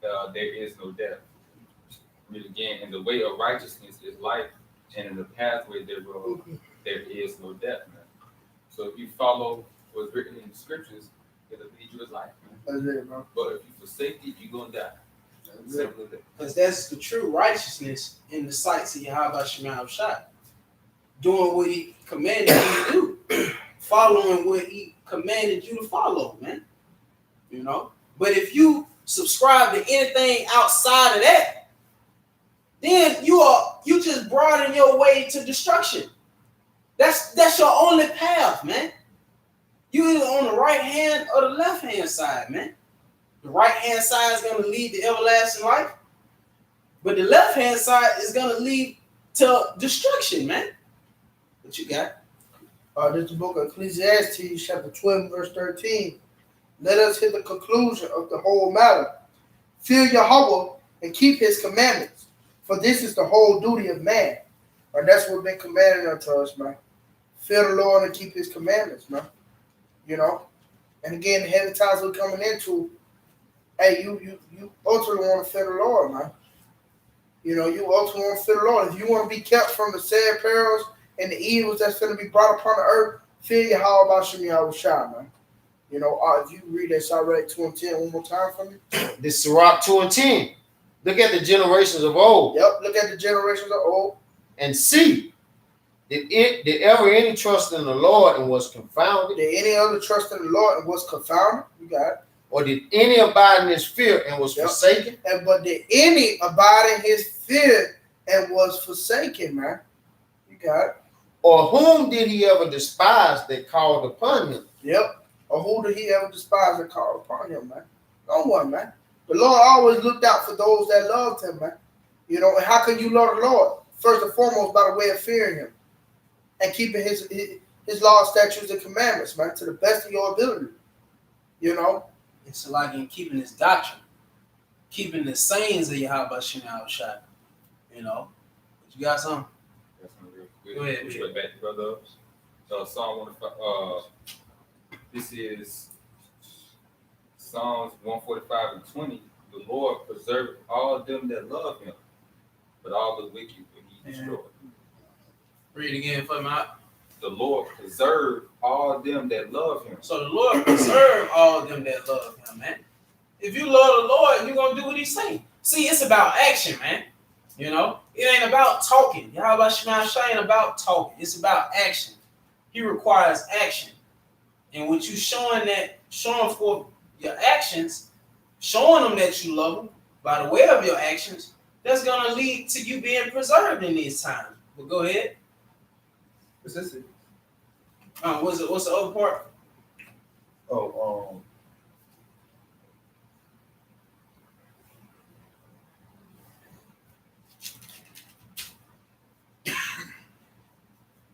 Speaker 5: there is no death. Read again. And the way of righteousness is life, and in the pathway thereof there is no death, man. So if you follow what's written in the scriptures, it'll lead you to life, man.
Speaker 2: That's it, bro.
Speaker 5: But if you forsake it, you're gonna die. Simple as that.
Speaker 1: Because that's the true righteousness in the sights of Yahawashi. Doing what he commanded you to do. Following what he commanded you to follow, man. You know? But if you subscribe to anything outside of that, then you just broaden your way to destruction. That's your only path, man. You either on the right hand or the left hand side, man. The right hand side is going to lead to everlasting life, but the left hand side is going to lead to destruction, man. What you got?
Speaker 2: This is the book of Ecclesiastes, chapter 12, verse 13. Let us hear the conclusion of the whole matter. Fear Yahawah and keep his commandments, for this is the whole duty of man. Or that's what's been commanded unto us, man. Fear the Lord and keep his commandments, man. You know? And again, the heavy times we're coming into, hey, you ultimately want to fear the Lord, man. You know, you ultimately want to fear the Lord. If you want to be kept from the sad perils and the evils that's going to be brought upon the earth, fear Yahawashi, man. You know, if you read that Sirach 2 and 10 one more time for me.
Speaker 3: This Sirach 2 and 10. Look at the generations of old.
Speaker 2: Yep, look at the generations of old.
Speaker 3: And see, did ever any trust in the Lord and was confounded?
Speaker 2: Did any other trust in the Lord and was confounded? You got it.
Speaker 3: Or did any abide in his fear and was forsaken?
Speaker 2: But did any abide in his fear and was forsaken, man? You got it.
Speaker 3: Or whom did he ever despise that called upon him?
Speaker 2: Yep. Or who did he ever despise that called upon him, man? No one, man. The Lord always looked out for those that loved him, man. You know, and how can you love the Lord? First and foremost, by the way of fearing him and keeping his laws, statutes, and commandments, man, to the best of your ability. You know?
Speaker 1: It's like in keeping his doctrine, keeping the sayings of Yahawashi. You know? But you got something?
Speaker 5: That's real quick.
Speaker 1: Go ahead.
Speaker 5: Which way back, brother? Psalm 105. This is Psalms 145 and 20. The Lord preserved all them that love him, but all the wicked will he destroy.
Speaker 1: Read again for me.
Speaker 5: The Lord preserved all them that love him.
Speaker 1: So the Lord preserve all them that love him, man. If you love the Lord, you're going to do what he's saying. See, it's about action, man. You know, it ain't about talking. Yahawashi ain't about talking. It's about action. He requires action. And what you showing for your actions, showing them that you love them by the way of your actions, that's going to lead to you being preserved in these times. But go ahead.
Speaker 4: What's this?
Speaker 1: What's the other part?
Speaker 4: Oh,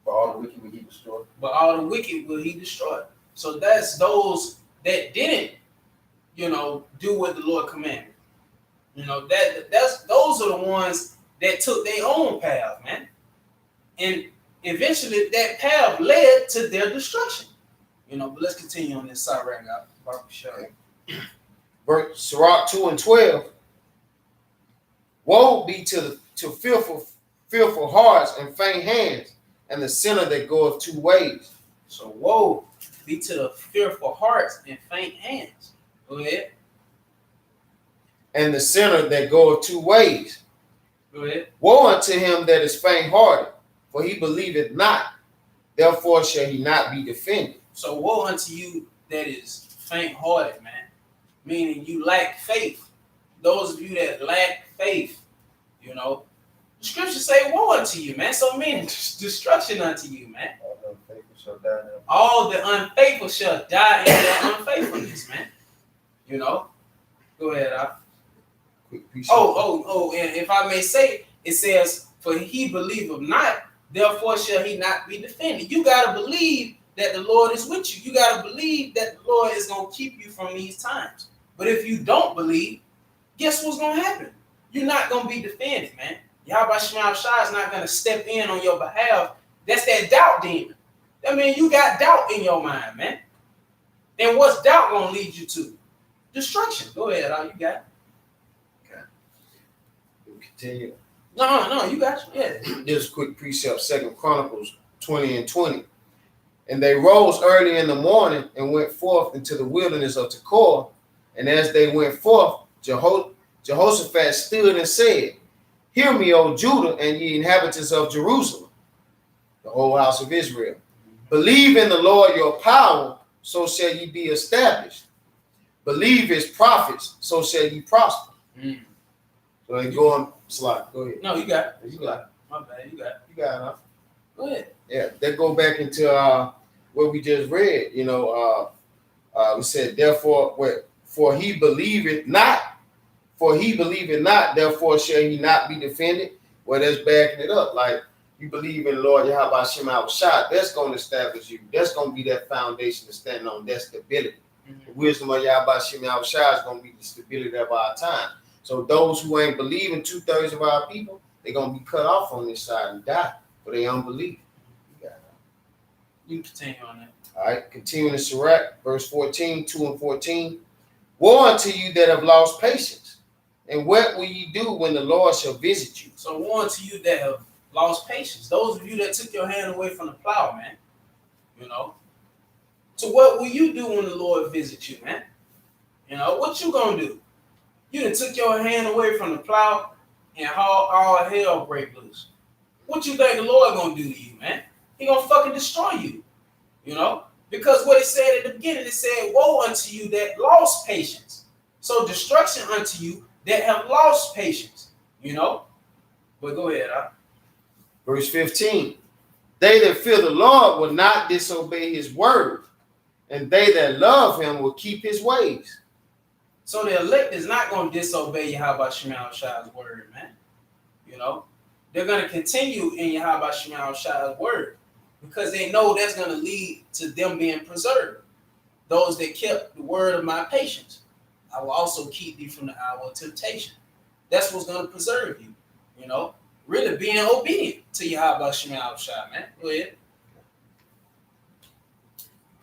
Speaker 4: for all the wicked will he destroy.
Speaker 1: But all the wicked will he destroy. So that's those that didn't, you know, do what the Lord commanded. You know, those are the ones that took their own path, man. And eventually that path led to their destruction. You know, but let's continue on this side right now.
Speaker 3: Verse Sirach 2 and 12. Woe be to fearful hearts and faint hands, and the sinner that goeth two ways.
Speaker 1: So woe be to the fearful hearts and faint hands. Go ahead.
Speaker 3: And the sinner that goeth two ways.
Speaker 1: Go ahead.
Speaker 3: Woe unto him that is faint-hearted, for he believeth not, therefore shall he not be defended.
Speaker 1: So woe unto you that is faint-hearted, man. Meaning you lack faith. Those of you that lack faith, you know, the scriptures say woe unto you, man. So meaning destruction unto you, man.
Speaker 4: All the unfaithful shall die in them.
Speaker 1: All the unfaithful shall die in their unfaithfulness, man. You know? Go ahead,
Speaker 3: Quick piece
Speaker 1: and if I may say, it says, for he believeth not, therefore shall he not be defended. You got to believe that the Lord is with you. You got to believe that the Lord is going to keep you from these times. But if you don't believe, guess what's going to happen? You're not going to be defended, man. Yahawashi is not going to step in on your behalf. That's that doubt demon. That means you got doubt in your mind, man. Then what's doubt going to lead you to? Destruction. Go ahead, all you got.
Speaker 3: We'll continue.
Speaker 1: No, you got you. Yeah.
Speaker 3: Just a quick precept, 2 Chronicles 20 and 20. And they rose early in the morning and went forth into the wilderness of Tekoa. And as they went forth, Jehoshaphat stood and said, Hear me, O Judah, and ye inhabitants of Jerusalem, the whole house of Israel. Believe in the Lord your power, so shall ye be established. Believe his prophets, so shall ye prosper.
Speaker 1: Mm.
Speaker 3: So they go on slide. Go ahead.
Speaker 1: No, you got it.
Speaker 3: You got it.
Speaker 1: My bad. You got it.
Speaker 3: You got it.
Speaker 1: Go ahead.
Speaker 3: Yeah, they go back into what we just read. We said, therefore, for he believeth not, therefore shall he not be defended. Well, that's backing it up. Like, you believe in the Lord Yahawashi, that's going to establish you. That's going to be that foundation to stand on, that stability.
Speaker 1: Mm-hmm.
Speaker 3: The wisdom of Yahawashi is going to be the stability of our time. So those who ain't believing, 2/3 of our people, they're going to be cut off on this side and die for their unbelief.
Speaker 1: You can continue on that.
Speaker 3: All right, continuing in Sirach, verse 14, 2 and 14. Woe unto you that have lost patience, and what will ye do when the Lord shall visit you?
Speaker 1: So woe unto you that have lost patience. Those of you that took your hand away from the plow, man. So what will you do when the Lord visits you, man? What you gonna do? You done took your hand away from the plow and all hell break loose. What you think the Lord gonna do to you, man? He gonna fucking destroy you, Because what it said at the beginning, it said, woe unto you that lost patience. So destruction unto you that have lost patience, But go ahead,
Speaker 3: Verse 15. They that fear the Lord will not disobey his word, and they that love him will keep his ways.
Speaker 1: So the elect is not going to disobey Yahawashi word, man. They're going to continue in Yahawashi word because they know that's going to lead to them being preserved. Those that kept the word of my patience, I will also keep thee from the hour of temptation. That's what's going to preserve you, Really being obedient to Yahawashi, man. Go ahead.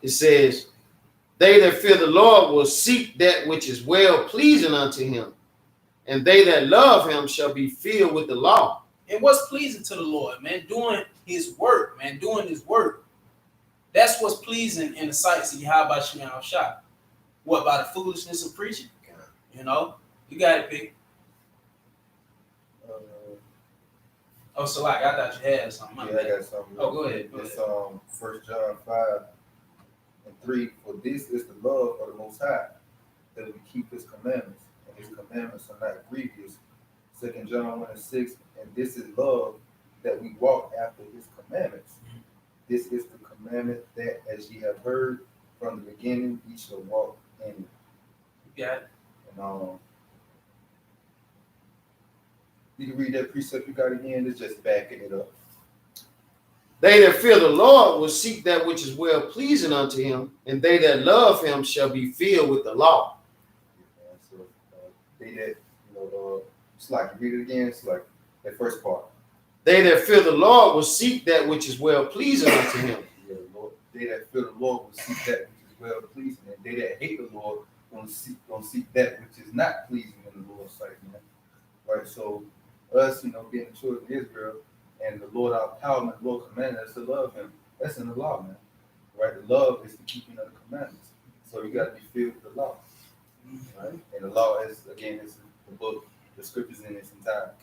Speaker 3: It says, they that fear the Lord will seek that which is well pleasing unto him, and they that love him shall be filled with the law.
Speaker 1: And what's pleasing to the Lord, man? Doing his work, man. Doing his work. That's what's pleasing in the sights of Yahawashi. What, by the foolishness of preaching? You got it, P. Oh, so I thought you had something.
Speaker 4: Yeah, I got something.
Speaker 1: Oh, go ahead.
Speaker 4: It's 1 John 5:3. For this is the love of the Most High, that we keep his commandments, and his commandments are not grievous. 2 John 1:6. And this is love, that we walk after his commandments. This is the commandment that, as ye have heard from the beginning, ye shall walk in it.
Speaker 1: You got it.
Speaker 4: And you can read that precept you got again. It's just backing it up.
Speaker 3: They that fear the Lord will seek that which is well pleasing unto him, and they that love him shall be filled with the law.
Speaker 4: Yeah, so they that it's like, read it again. It's like that first part.
Speaker 3: They that fear the Lord will seek that which is well pleasing unto him.
Speaker 4: Yeah, Lord. They that fear the Lord will seek that which is well pleasing, and they that hate the Lord gonna seek that which is not pleasing in the Lord's sight, man. Right. So us, being the children of Israel, and the Lord our power and the Lord commanded us to love him. That's in the law, man. Right? The love is the keeping of the commandments. So you got to be filled with the law. Right? And the law is the book, the scriptures in its entirety.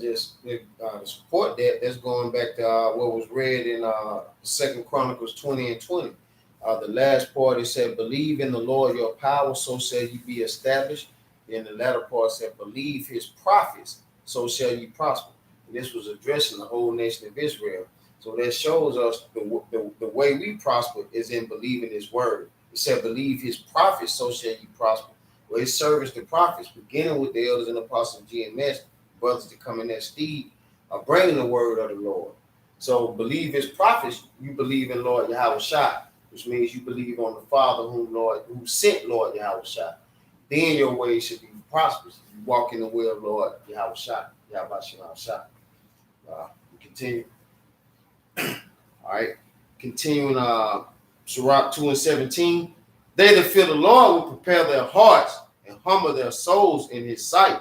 Speaker 3: Just to support that, that's going back to what was read in 2 Chronicles 20 and 20. The last part, it said, believe in the Lord your power, so shall you be established. Then the latter part said, believe his prophets, so shall you prosper. And this was addressing the whole nation of Israel. So that shows us the way we prosper is in believing his word. It said, believe his prophets, so shall you prosper. Well, his service to prophets, beginning with the elders and apostles of GMS, brothers to come in that steed, are bringing the word of the Lord. So believe his prophets, you believe in Lord Yahawashi, which means you believe on the Father who sent Lord Yahawashi. Then your ways should be prosperous. You walk in the way of Lord Yahawashi. We continue. All right. Continuing Sirach 2 and 17. They that fear the Lord will prepare their hearts and humble their souls in his sight.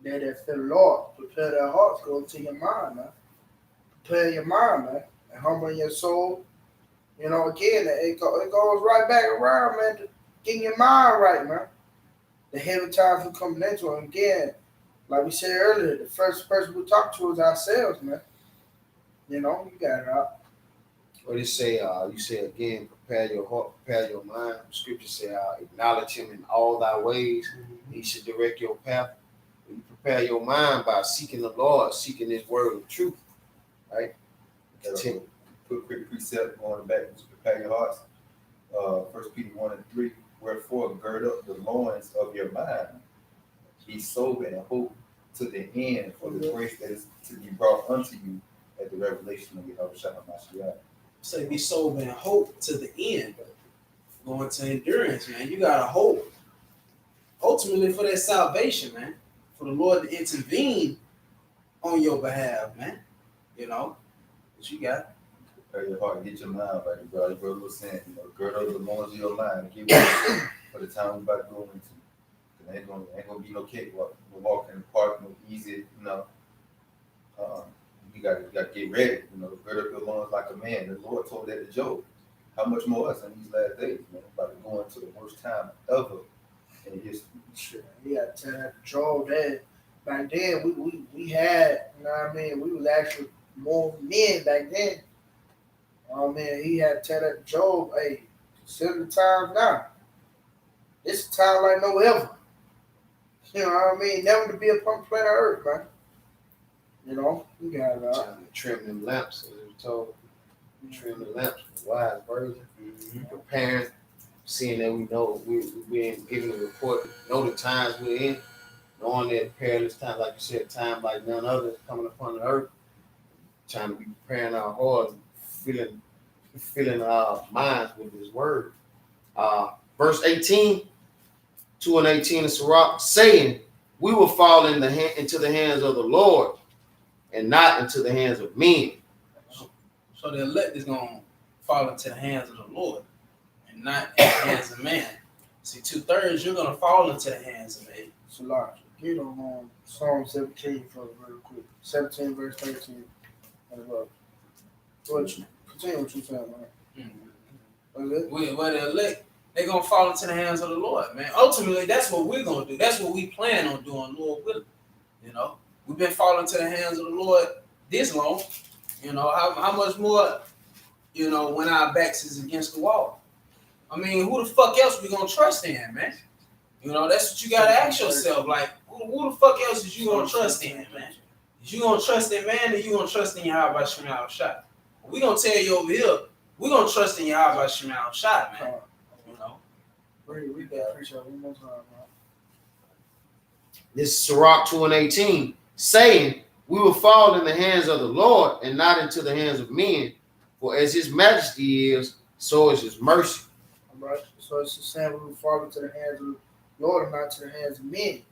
Speaker 2: They that fear the Lord, prepare their hearts, go into your mind, man. Prepare your mind, man, and humble your soul. Again, it goes right back around, man, getting your mind right, man. The heavy times we coming into, and again, like we said earlier, the first person we talk to is ourselves, man. You know, you got it out.
Speaker 3: What it say? You say again, prepare your heart, prepare your mind. The scripture say, acknowledge him in all thy ways. He should direct your path. You prepare your mind by seeking the Lord, seeking his word of truth. Right? Continue.
Speaker 4: Put quick precept going back to prepare your hearts. 1 Peter 1:3. Wherefore gird up the loins of your mind. Be sober and hope to the end for the grace that is to be brought unto you at the revelation of Yahawashi.
Speaker 1: Say be sober and hope to the end. Going to endurance, man. You gotta hope. Ultimately for that salvation, man. For the Lord to intervene on your behalf, man. You know, what you got.
Speaker 4: Prepare your heart, get your mind right, bro. Your brother was saying, you know, gird up the loins of your mind and get ready for the time we're about to go into. Ain't gonna be no cakewalk. We're walking in the park, no easy, you know. You gotta get ready, you know, gird up your loins like a man. The Lord told that to Job. How much more us in these last days, man? About to go into the worst time ever in history.
Speaker 2: Sure. You got to tell that Job that back then we had, you know what I mean, we was actually more men back then. Oh man, he had to tell that Job, hey, consider the times now. This is time like no ever. You know what I mean? Never to be upon planet Earth, man. You know, you got it out.
Speaker 3: Trying to trim them lamps, as we told. Trim the lamps, the wise version. Preparing, seeing that we know we're being given a report, know the times we're in, knowing that perilous time, like you said, time like none other is coming upon the earth. Trying to be preparing our hearts, filling our minds with his word. Verse 18, 2 and 18 of Sirach, saying, we will fall into the hands of the Lord and not into the hands of men.
Speaker 1: So the elect is gonna fall into the hands of the Lord and not in the hands of man. See, 2/3, you're gonna fall into the hands of man.
Speaker 2: So, Lord, get on Psalm 17 for real quick. 17 verse 13. Continue what you saying, man.
Speaker 1: Well, the elect, they're gonna fall into the hands of the Lord, man. Ultimately, that's what we're gonna do. That's what we plan on doing, Lord willing. You know, we've been falling to the hands of the Lord this long. You know, how much more, you know, when our backs is against the wall? I mean, who the fuck else we gonna trust in, man? You know, that's what you gotta ask yourself. Like, who the fuck else is you gonna trust in, man? Is you gonna trust in man, or you gonna trust in Yahawashi? We gonna tell you over here, we gonna trust in Yahawashi, man. You know.
Speaker 2: Read that preacher one more time, man.
Speaker 3: This is Sirach 2 and 18, saying, we will fall in the hands of the Lord and not into the hands of men, for as his majesty is, so is his mercy.
Speaker 2: All right. So it's the same, we will fall into the hands of the Lord and not to the hands of men.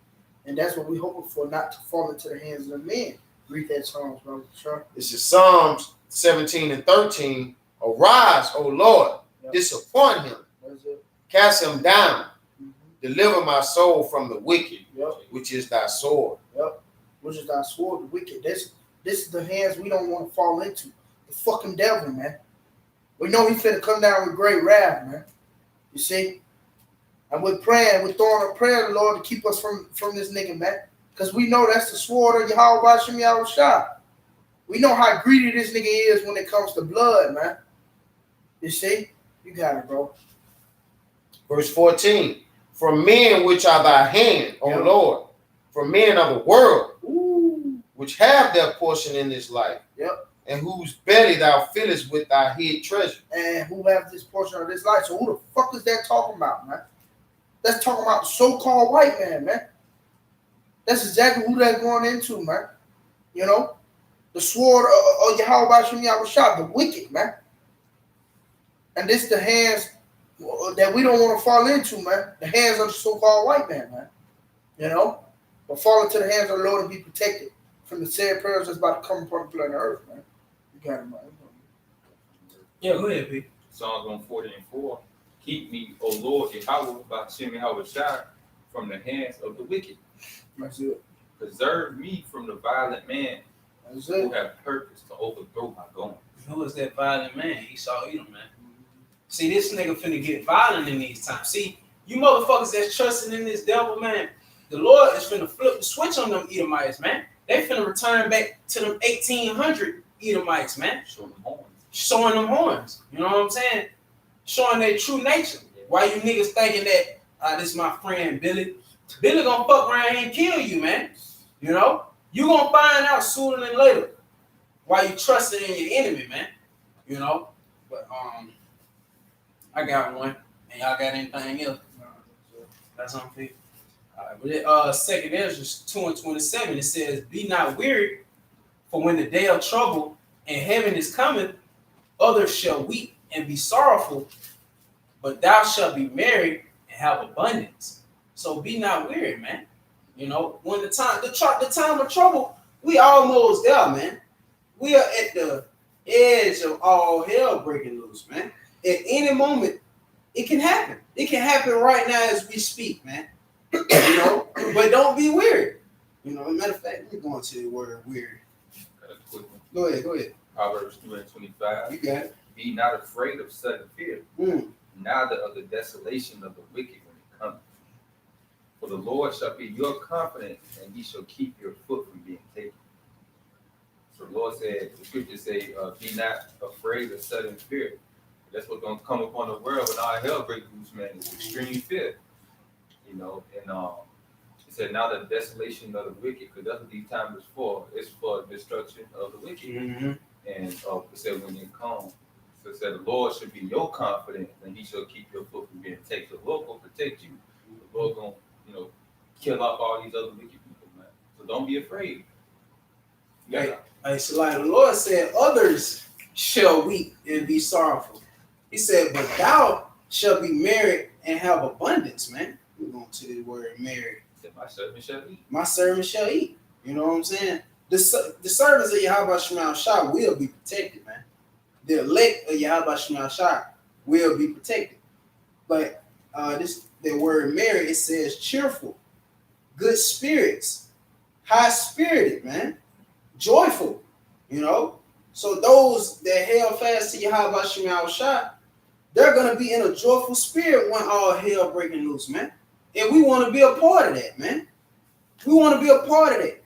Speaker 2: And that's what we're hoping for, not to fall into the hands of the men. Read that Psalms, brother. Sure.
Speaker 3: This is Psalms 17 and 13. Arise, O Lord, disappoint him,
Speaker 2: That's it.
Speaker 3: cast him down, deliver my soul from the wicked,
Speaker 2: Yep.
Speaker 3: which is thy sword.
Speaker 2: Yep. Which is thy sword, the wicked. This is the hands we don't want to fall into. The fucking devil, man. We know he's finna come down with great wrath, man. You see? And we're praying, we're throwing a prayer to the Lord to keep us from this nigga, man. Because we know that's the sword of Yahawashi. We know how greedy this nigga is when it comes to blood, man. You see? You got it, bro.
Speaker 3: Verse 14, from men which are thy hand, O Lord, from men of the world, which have their portion in this life, and whose belly thou fillest with thy hid treasure.
Speaker 2: And who have this portion of this life. So who the fuck is that talking about, man? That's talking about the so-called white man. That's exactly who that's going into, man. You know? The sword of Yahawashi, the wicked, man. And this the hands that we don't want to fall into, man. The hands of the so-called white man. You know? But fall into the hands of the Lord and be protected from the said perils that's about to come upon the planet Earth, man. You got it, man.
Speaker 1: Yeah, go ahead, P.
Speaker 5: Psalms 140 and 4. Keep me, O Lord, Yahawah, bahasham Yahawashi, from the hands of the wicked.
Speaker 2: That's it.
Speaker 5: Preserve me from the violent man
Speaker 2: That's
Speaker 5: who
Speaker 2: it.
Speaker 5: have purpose to overthrow my going.
Speaker 1: Who is that violent man? Esau Edom, man. See, this nigga finna get violent in these times. See, You motherfuckers that's trusting in this devil, man, the Lord is finna flip the switch on them Edomites, man. They finna return back to them 1800 Edomites, man.
Speaker 5: Showing them horns.
Speaker 1: Showing them horns. You know what I'm saying? Showing their true nature. Why you niggas thinking that this is my friend Billy? Billy gonna fuck around here and kill you, man. You know? You gonna find out sooner than later why you trusting in your enemy, man. You know? But I got one. And y'all got anything else? That's on people. But Second Ezra 2:27, it says, "Be not weary, for when the day of trouble and heaven is coming, others shall weep and be sorrowful, but thou shalt be merry and have abundance." So be not weary, man. You know, when the time of trouble, we almost there, man. We are at the edge of all hell breaking loose, man. At any moment, it can happen. It can happen right now as we speak, man. You know, but don't be weary. You know, matter of fact, we're going to the word weary. Go ahead.
Speaker 5: Proverbs 2:25.
Speaker 1: You got it.
Speaker 5: Be not afraid of sudden fear, neither of the desolation of the wicked when it cometh. For the Lord shall be your confidence, and he shall keep your foot from being taken. So the Lord said, the scriptures say, be not afraid of sudden fear. That's what's going to come upon the world when our hell breaks loose, man. It's extreme fear. You know, and it said, now the desolation of the wicked, because that's what these times is for. It's for destruction of the wicked.
Speaker 1: Mm-hmm.
Speaker 5: And it said, when it comes, so it said, the Lord should be your confidence, and he shall keep your foot from being taken. The Lord will protect you. The Lord going to, kill off all these other wicked people, man. So don't be afraid.
Speaker 1: Hey, so like the Lord said, others shall weep and be sorrowful. He said, but thou shalt be merry and have abundance, man. We're going to the word merry.
Speaker 5: My servant shall eat.
Speaker 1: My servant shall eat. You know what I'm saying? The servants of Yahawashi will be protected, man. The elect of Yahawashi will be protected. But the word merry, it says cheerful, good spirits, high spirited, man, joyful. You know, so those that held fast to Yahawashi, they're gonna be in a joyful spirit when all hell breaking loose, man. And we want to be a part of that, man. We want to be a part of that.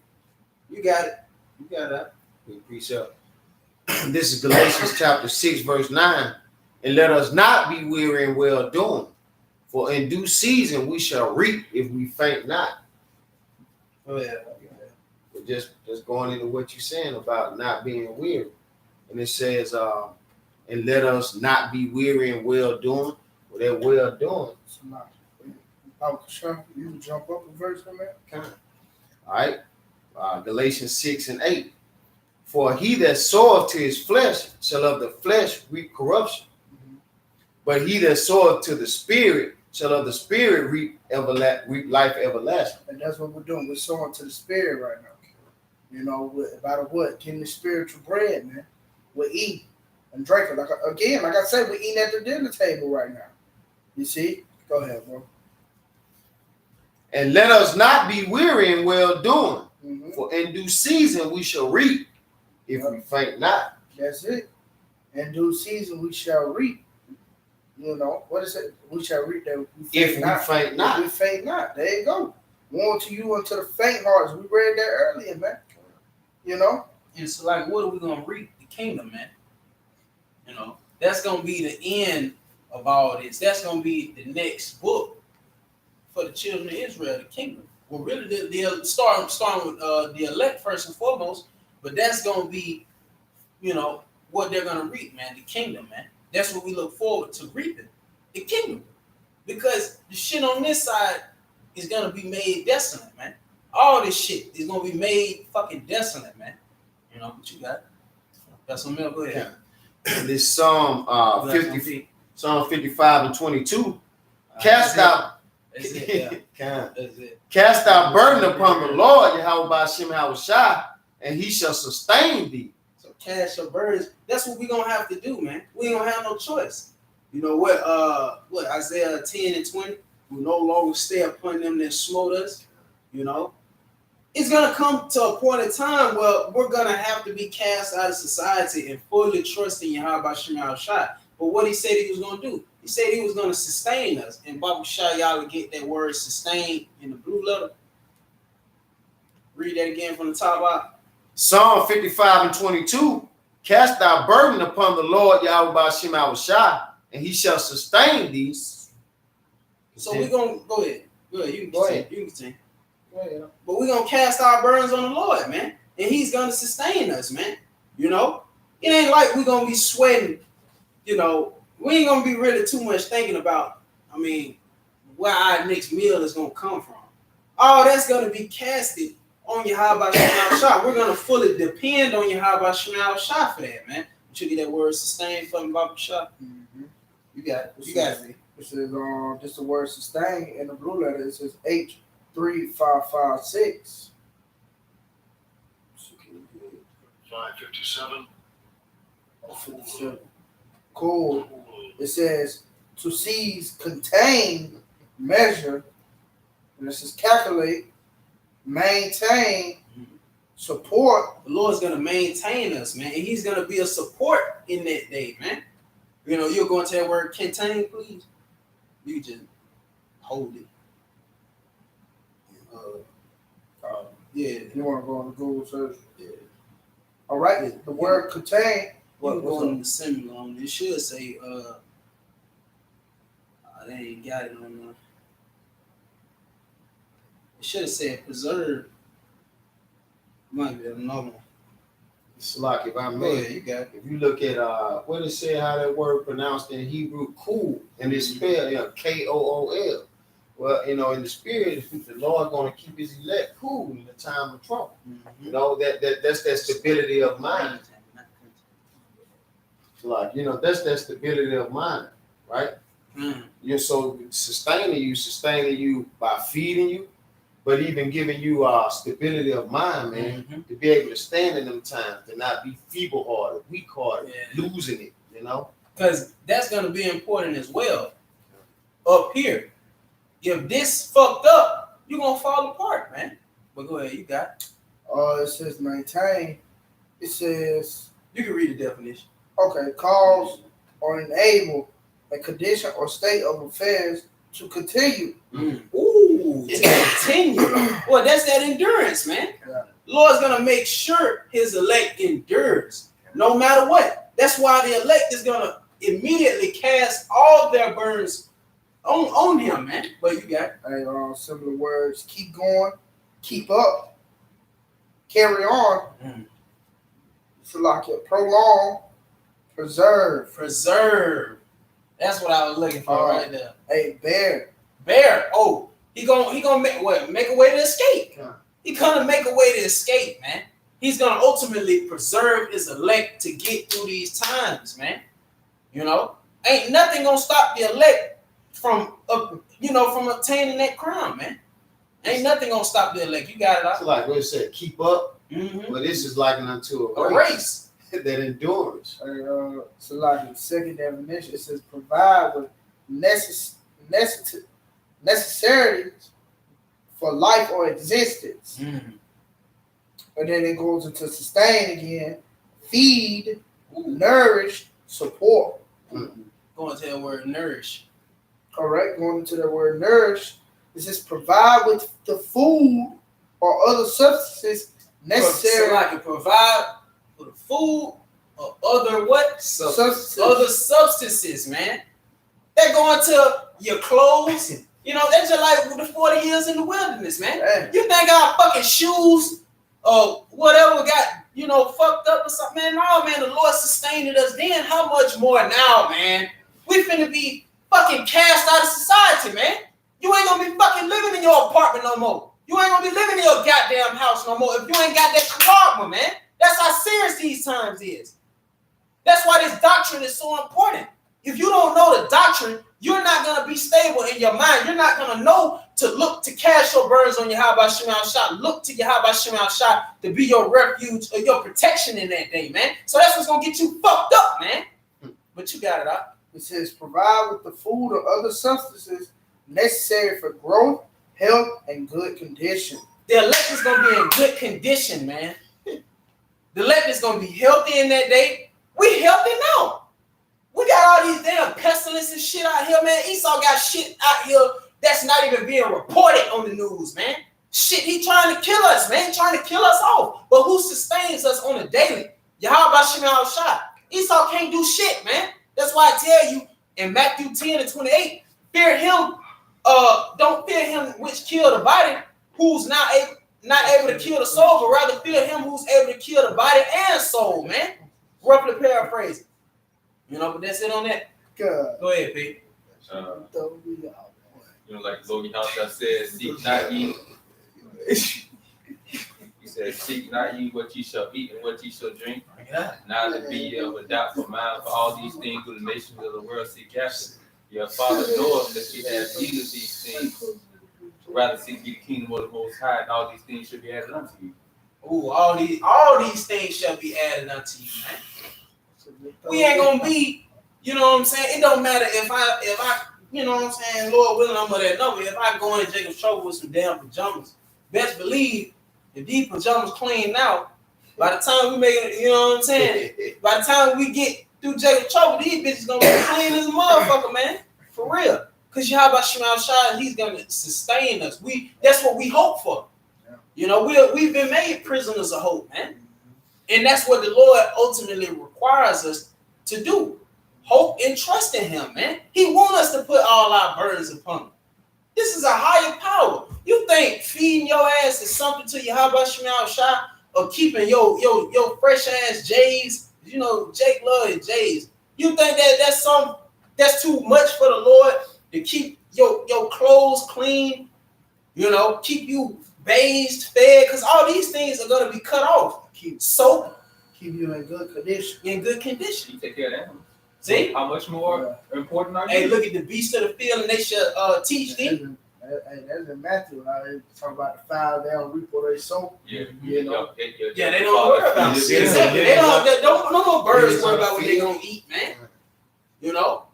Speaker 1: You got it. You got that.
Speaker 3: Good precept. This is Galatians chapter 6, verse 9. And let us not be weary in well doing, for in due season we shall reap if we faint not.
Speaker 1: Oh yeah.
Speaker 3: But just going into what you're saying about not being weary. And it says, and let us not be weary in well doing. Well, that well doing.
Speaker 2: You can jump up a verse on that.
Speaker 3: All right. Galatians 6 and 8. For he that soweth to his flesh shall of the flesh reap corruption. But he that soweth to the spirit shall of the spirit reap life everlasting.
Speaker 2: And that's what we're doing. We're sowing to the spirit right now. You know, about what? Getting the spiritual bread, man. We're eating and drinking. Like I said, we're eating at the dinner table right now. You see? Go ahead, bro.
Speaker 3: And let us not be weary in well doing,
Speaker 2: For
Speaker 3: in due season we shall reap if we faint not.
Speaker 2: That's it. In due season we shall reap. You know, what is it? We shall reap that
Speaker 3: If we faint not.
Speaker 2: If we faint not. There you go. Woe to you unto the faint hearts. We read that earlier, man. You know?
Speaker 1: And so, like, what are we going to reap? The kingdom, man. You know, that's going to be the end of all this. That's going to be the next book for the children of Israel, the kingdom. Well, really, they'll start with the elect first and foremost, but that's going to be, what they're going to reap, man, the kingdom, man. That's what we look forward to reaping, the kingdom. Because the shit on this side is going to be made desolate, man. All this shit is going to be made fucking desolate, man. You know what you got? Got some milk? Go ahead.
Speaker 3: This Psalm 55 and 22. Cast out.
Speaker 1: That's it, yeah. That's it.
Speaker 3: Cast out burden upon the Lord, Yahawashi, and he shall sustain thee.
Speaker 1: So cast your burdens. That's what we're gonna have to do, man. We don't have no choice. You know what Isaiah 10 and 20, who no longer stay upon them that smote us, it's gonna come to a point in time where we're gonna have to be cast out of society and fully trust in Yahawashi. But what he said he was gonna do, He said he was gonna sustain us. And Baba Shah, y'all get that word sustain in the blue letter. Read that again from the top out.
Speaker 3: Psalm 55 and 22. Cast thy burden upon the Lord Yahweh bahasham Yahawashi, and he shall sustain thee.
Speaker 1: So we're gonna go ahead. Go ahead. You can
Speaker 3: Go
Speaker 1: continue.
Speaker 3: ahead.
Speaker 1: You can continue.
Speaker 3: Yeah.
Speaker 1: But we're gonna cast our burdens on the Lord, man. And he's gonna sustain us, man. You know? It ain't like we're gonna be sweating, you know, we ain't gonna be really too much thinking about, I mean, where our next meal is gonna come from. All that's gonna be casted on Yahawashi. We're gonna fully depend on Yahawashi for that, man. You get that word sustain from Baba Shah.
Speaker 2: Mm-hmm.
Speaker 1: You got it. You got it.
Speaker 2: It says just the word sustain in the blue letter. It says H3556.
Speaker 6: 557.
Speaker 2: 57. Cool. It says to seize, contain, measure, and this is calculate, maintain, support.
Speaker 1: The Lord's gonna maintain us, man, and he's gonna be a support in that day, man. You know, you're going to that word contain, please. You just hold it. Yeah.
Speaker 2: You want to go on the Google search?
Speaker 1: Yeah.
Speaker 2: All right. The word contain.
Speaker 1: You
Speaker 2: What's
Speaker 1: going
Speaker 2: up?
Speaker 1: in the similar on it. It should say they ain't got it on there. It should have said preserve. Might be another one.
Speaker 3: It's like if I
Speaker 1: Go
Speaker 3: may,
Speaker 1: ahead, you got it.
Speaker 3: if you look at what it said, how that word pronounced in Hebrew, cool, and it's spelled Kool. Well, you know, in the spirit, the Lord gonna keep his elect cool in the time of trouble.
Speaker 1: Mm-hmm.
Speaker 3: You know, that's that stability of mind. Like, you know, that's that stability of mind, right?
Speaker 1: Mm.
Speaker 3: You're so sustaining you by feeding you, but even giving you stability of mind, man,
Speaker 1: Mm-hmm.
Speaker 3: to be able to stand in them times, to not be feeble-hearted, weak-hearted,
Speaker 1: Yeah.
Speaker 3: losing it, you know?
Speaker 1: Because that's going to be important as well. Up here. If this fucked up, you're going to fall apart, man. But go ahead, you got it.
Speaker 2: It says maintain. It says,
Speaker 1: You can read the definition.
Speaker 2: okay, cause or enable a condition or state of affairs to continue.
Speaker 1: Mm. Ooh, to continue. Well, that's that endurance, man.
Speaker 2: Yeah.
Speaker 1: Lord's going to make sure his elect endures no matter what. That's why the elect is going to immediately cast all their burdens on him, man. But you got it.
Speaker 2: Similar words: keep going, keep up, carry on.
Speaker 1: Mm.
Speaker 2: So like it, prolong, preserve.
Speaker 1: Preserve. That's what I was looking for right there.
Speaker 2: Hey,
Speaker 1: Bear. Oh, he gonna make what? Make a way to escape.
Speaker 3: Yeah.
Speaker 1: He gonna make a way to escape, man. He's gonna ultimately preserve his elect to get through these times, man. You know, ain't nothing gonna stop the elect from obtaining that crown, man. Ain't nothing gonna stop the elect. You got it
Speaker 3: It's
Speaker 1: out.
Speaker 3: like what it said, keep up,
Speaker 1: Mm-hmm.
Speaker 3: but this is likened unto
Speaker 1: A
Speaker 3: a
Speaker 1: race.
Speaker 3: that endurance.
Speaker 2: So like the second definition, it says provide with necessities for life or existence.
Speaker 1: Mm-hmm.
Speaker 2: And then it goes into sustain again, feed, nourish, support.
Speaker 1: Going to that word nourish.
Speaker 2: All right, going into the word nourish, it says provide with the food or other substances necessary.
Speaker 1: So I can provide for the food or other what?
Speaker 2: Substances.
Speaker 1: Other substances, man. They're going to your clothes. You know, that's just like the 40 years in the wilderness, man.
Speaker 2: Hey,
Speaker 1: You think our fucking shoes or whatever got, fucked up or something? Man, no, man, the Lord sustained us then. How much more now, man? We finna be fucking cast out of society, man. You ain't gonna be fucking living in your apartment no more. You ain't gonna be living in your goddamn house no more if you ain't got that compartment, man. That's how serious these times is. That's why this doctrine is so important. If you don't know the doctrine, you're not gonna be stable in your mind. You're not gonna know to look to cast your burdens on Yahawashi. Look to Yahawashi to be your refuge or your protection in that day, man. So that's what's gonna get you fucked up, man. But you got it out.
Speaker 2: it says provide with the food or other substances necessary for growth, health, and good condition.
Speaker 1: The elect is gonna be in good condition, man. The elect is gonna be healthy in that day. We healthy now. We got all these damn pestilence and shit out here, man. Esau got shit out here that's not even being reported on the news, man. Shit, he trying to kill us, man. Trying to kill us off. But who sustains us on a daily? Yahawashi. Esau can't do shit, man. That's why I tell you in Matthew 10 and 28, fear him. Don't fear him which kill the body, who's not able to kill the soul, but rather fear him who's able to kill the body and soul, man. Roughly paraphrasing. You know, but that's it on that.
Speaker 2: God.
Speaker 1: Go ahead, Pete.
Speaker 5: Like Logan House said, seek not ye. He said, seek not ye what ye shall eat and what ye shall drink. Neither be ye of a doubtful mind, for all these things do the nations of the world seek after. Your Father knoweth that ye have need of these things. Rather seek ye the kingdom of the Most High, and all these things should be added unto you.
Speaker 1: Ooh, all these things shall be added unto you, man. We ain't gonna be, you know what I'm saying? It don't matter if I, you know what I'm saying, Lord willing, I'm gonna know. If I go in Jacob's trouble with some damn pajamas, best believe if these pajamas clean out, by the time we make it, you know what I'm saying? By the time we get through Jacob's trouble, these bitches gonna be clean as a motherfucker, man. For real. Cause Yahawashi, he's gonna sustain us. That's what we hope for. You know, we've been made prisoners of hope, man. And that's what the Lord ultimately requires us to do. Hope and trust in him, man. He wants us to put all our burdens upon him. This is a higher power. You think feeding your ass is something to Yahawashi or keeping your fresh ass J's? You know, Jake love his J's. You think that's too much for the Lord to keep your clothes clean? You know, keep you bathed, fed, because all these things are going to be cut off. Keep you in good condition.
Speaker 5: You take care of that.
Speaker 1: See?
Speaker 5: How much more important are you?
Speaker 1: Hey, look at the beasts of the field, and they should teach them.
Speaker 2: That's in Matthew. They talk about the fowl down reap what they sow.
Speaker 5: Yeah,
Speaker 2: you know.
Speaker 1: Yeah, they don't worry about it. They don't. No more birds worry about what they gonna eat, man. You know.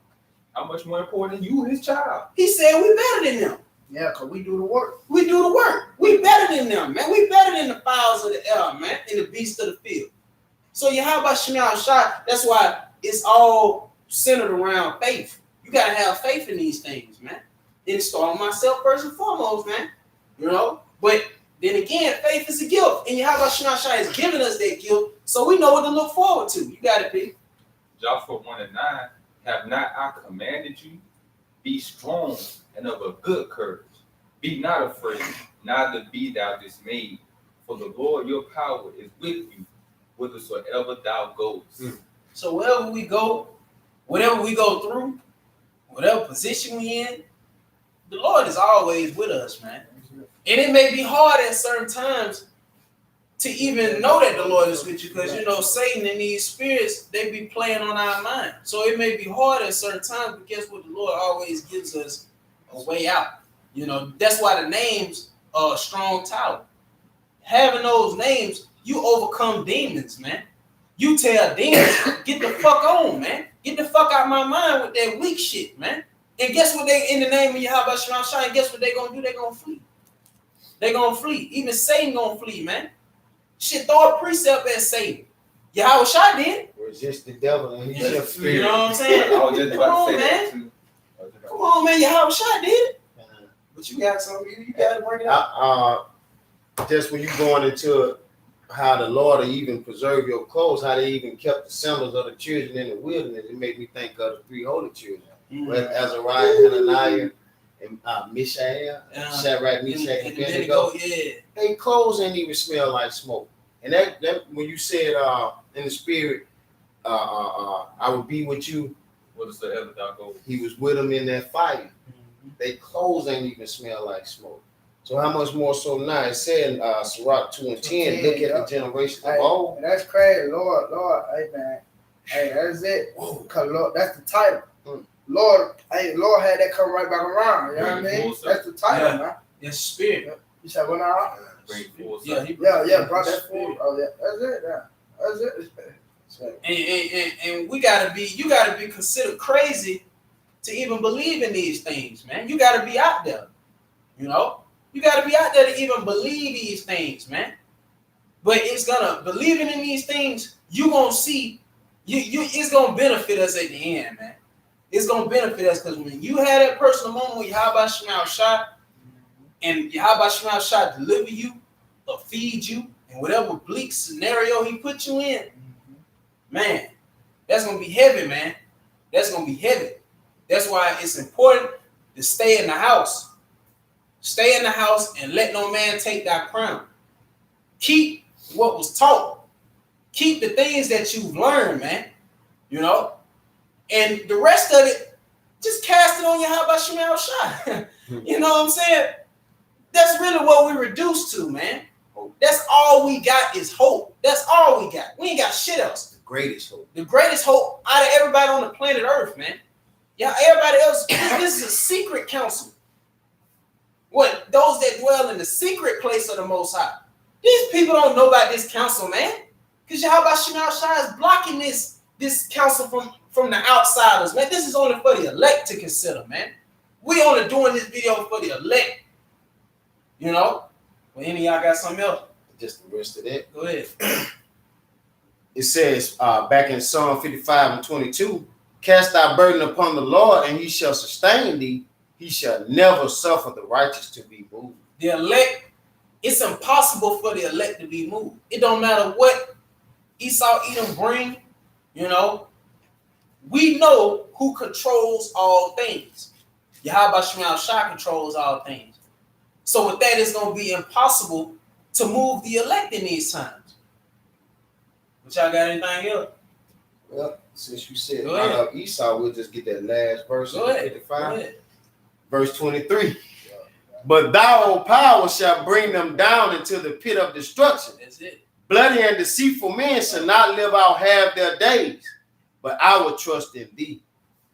Speaker 5: How much more important you, his child?
Speaker 1: He said we better than them.
Speaker 2: Yeah, because we do the work.
Speaker 1: We do the work. We better than them, man. We better than the fowls of the air, man, and the beasts of the field. So Yahawashi, that's why it's all centered around faith. You gotta have faith in these things, man. Then start on myself first and foremost, man. You know, but then again, faith is a gift, and Yahawashi has given us that gift, so we know what to look forward to. You got it, Pete.
Speaker 5: Joshua 1:9, have not I commanded you? Be strong and of a good courage. Be not afraid, neither be thou dismayed. For the Lord your power is with you, whithersoever thou goest.
Speaker 1: So wherever we go, whatever we go through, whatever position we in, the Lord is always with us, man. And it may be hard at certain times to even know that the Lord is with you, because you know Satan and these spirits, they be playing on our mind. So it may be hard at certain times, but guess what? The Lord always gives us a way out. You know, that's why the names are a strong tower. Having those names, you overcome demons, man. You tell demons, get the fuck on, man. Get the fuck out of my mind with that weak shit, man. And guess what? They in the name of Yahawashi, and guess what they gonna do? They gonna flee. They gonna flee. Even Satan gonna flee, man. Shit, throw a precept at Satan. Yahawashi did.
Speaker 3: Resist the devil and he shall flee.
Speaker 1: You know what I'm saying?
Speaker 5: I was just about to say that
Speaker 1: man.
Speaker 5: too.
Speaker 1: Come on, man. Yahawashi did it. But you got something. You got to bring it up.
Speaker 3: Just when you going into how the Lord will even preserve your clothes, how they even kept the symbols of the children in the wilderness, it made me think of the three holy children. With Azariah, Hananiah, and Mishael, Shadrach, Meshach, and Abednego.
Speaker 1: Yeah.
Speaker 3: They clothes didn't even smell like smoke. And that when you said in the spirit, I will be with you.
Speaker 5: Whatsoever thou goest.
Speaker 3: He was with them in that fire. They clothes ain't even smell like smoke. So how much more so now? It said in Sirach 2:10, look at the generations of old.
Speaker 2: That's crazy. Lord, hey man. Hey, that's it. Cause Lord, that's the title. Lord had that come right back around. You know what I mean? That's the title, man.
Speaker 1: Yes, spirit.
Speaker 2: You said, well, now?
Speaker 1: Yeah,
Speaker 2: brought that forward. Oh, yeah, that's it.
Speaker 1: And you gotta be considered crazy to even believe in these things, man. You gotta be out there, you know. You gotta be out there to even believe these things, man. But it's gonna believing in these things, you gonna see It's gonna benefit us at the end, man. It's gonna benefit us because when you have that personal moment with Yahawashi and Yahawashi deliver you or feed you in whatever bleak scenario he put you in, man, that's gonna be heavy, man. That's gonna be heavy. That's why it's important to stay in the house. Stay in the house and let no man take thy crown. Keep what was taught. Keep the things that you've learned, man. You know? And the rest of it, just cast it on Yahawashi. You know what I'm saying? That's really what we reduced to, man. That's all we got is hope. That's all we got. We ain't got shit else.
Speaker 3: The greatest hope.
Speaker 1: The greatest hope out of everybody on the planet Earth, man. Yeah, everybody else, this is a secret council. What? Those that dwell in the secret place of the Most High. These people don't know about this council, man. Because Yahawashi is blocking this council from the outsiders, man. This is only for the elect to consider, man. We only doing this video for the elect. You know? Well, any of y'all got something else?
Speaker 3: Just the rest of that.
Speaker 1: Go ahead.
Speaker 3: It says back in Psalm 55:22, cast thy burden upon the Lord, and he shall sustain thee. He shall never suffer the righteous to be moved.
Speaker 1: The elect, it's impossible for the elect to be moved. It don't matter what Esau, Edom bring, you know. We know who controls all things. Yahawashi controls all things. So with that, it's going to be impossible to move the elect in these times. But y'all got anything else?
Speaker 3: Well, since you said
Speaker 1: Go ahead.
Speaker 3: Esau, we'll just get that last verse
Speaker 1: Go
Speaker 3: of
Speaker 1: ahead.
Speaker 3: 55.
Speaker 1: Go ahead.
Speaker 3: Verse 23. But thou, O power, shall bring them down into the pit of destruction.
Speaker 1: That's it.
Speaker 3: Bloody and deceitful men shall not live out half their days, but I will trust in thee.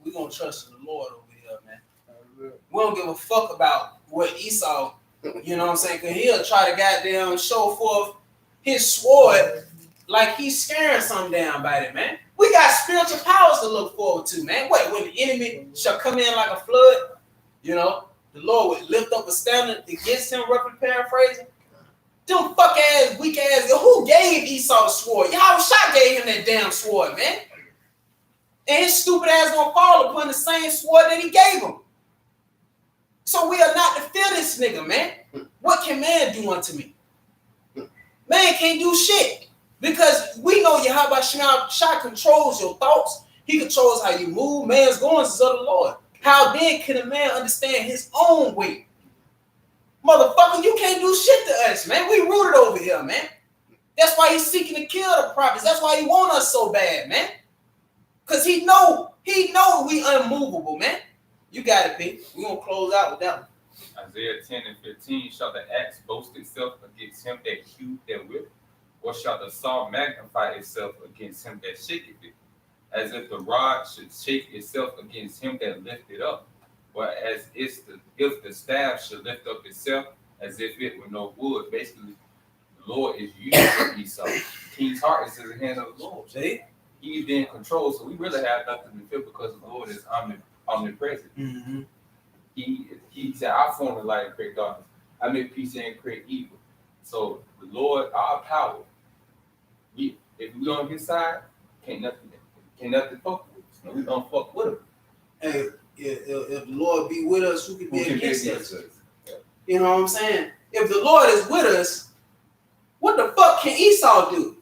Speaker 1: We're going to trust in the Lord over here, man. We don't give a fuck about what Esau, you know what I'm saying? Because he'll try to goddamn show forth his sword like he's scaring some damn body, man. We got spiritual powers to look forward to, man. Wait, when the enemy shall come in like a flood, you know, the Lord would lift up a standard against him, roughly paraphrasing. Them fuck ass, weak ass, who gave Esau the sword? Yahawashi gave him that damn sword, man. And his stupid ass gonna fall upon the same sword that he gave him. So we are not to fear this nigga, man. What can man do unto me? Man can't do shit. Because we know Yahawashi controls your thoughts. He controls how you move. Man's goings is of the Lord. How then can a man understand his own way? Motherfucker, you can't do shit to us, man. We rooted over here, man. That's why he's seeking to kill the prophets. That's why he want us so bad, man. Because he know we unmovable, man. You got it, Pete. We're going to close out with that one.
Speaker 5: Isaiah 10:15, shall the axe boast itself against him that hewed therewith? Or shall the saw magnify itself against him that shaketh it? As if the rod should shake itself against him that lifted up, or as if the staff should lift up itself, as if it were no wood. Basically, the Lord is using Esau. The king's heart is in the hand of the Lord.
Speaker 1: See?
Speaker 5: He's in control, so we really have nothing to fear because the Lord is omnipresent.
Speaker 1: Mm-hmm.
Speaker 5: He said, I form the light and create darkness. I make peace and create evil. So the Lord, our power, if we on his side, can't nothing fuck with us. No, we don't fuck with him.
Speaker 1: Hey, if the Lord be with us, who can be against us? You know what I'm saying? If the Lord is with us, what the fuck can Esau do?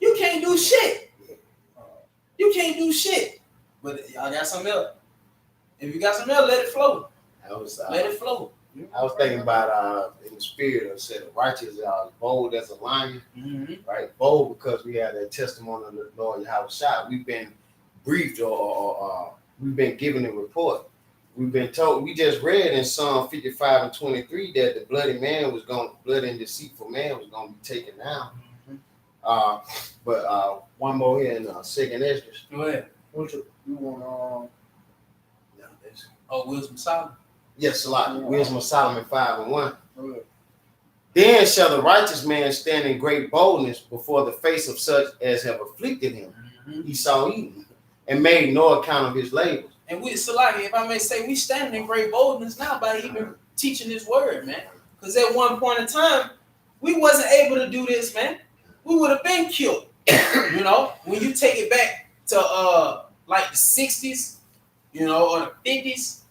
Speaker 1: You can't do shit. You can't do shit. But y'all got something else. If you got something else, let it flow. Let it flow.
Speaker 3: I was thinking about in the spirit of said the righteous are bold as a lion, right? Bold because we have that testimony of the Lord Yahawashi. We've been briefed or we've been given a report. We've been told. We just read in Psalm 55:23 that the bloody and deceitful man was going to be taken down. But one more here in Second Ezra.
Speaker 1: Go ahead.
Speaker 2: What you want?
Speaker 1: Wisdom of Solomon.
Speaker 3: Yes, a lot. Wisdom of Solomon 5:1. Then shall the righteous man stand in great boldness before the face of such as have afflicted him. He saw Eden and made no account of his labors.
Speaker 1: And we, Salaki, if I may say, we standing in great boldness now by even teaching this word, man. Because at one point in time, we wasn't able to do this, man. We would have been killed. You know, when you take it back to like the 60s, you know, or the 50s,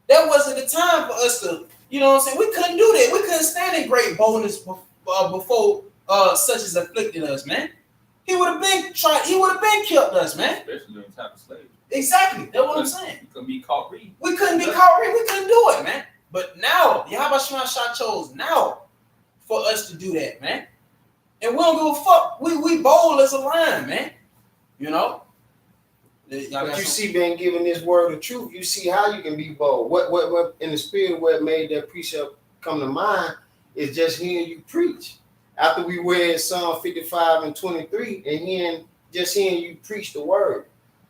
Speaker 1: that wasn't the time for us to, you know what I'm saying? We couldn't do that. We couldn't stand in great boldness before such as afflicted us, man. He would have been killed us, man.
Speaker 5: Especially during the time of slavery.
Speaker 1: Exactly. That's what I'm saying.
Speaker 5: You couldn't be caught reading.
Speaker 1: We couldn't be caught reading. We couldn't do it, man. But now, Yahawashi chose now for us to do that, man. And we don't give a fuck. We bold as a lion, man. You know?
Speaker 3: But you see, being given this word of truth, you see how you can be bold. What in the spirit, what made that precept come to mind is just hearing you preach. After we read Psalm 55 and 23, and hearing you preach the word,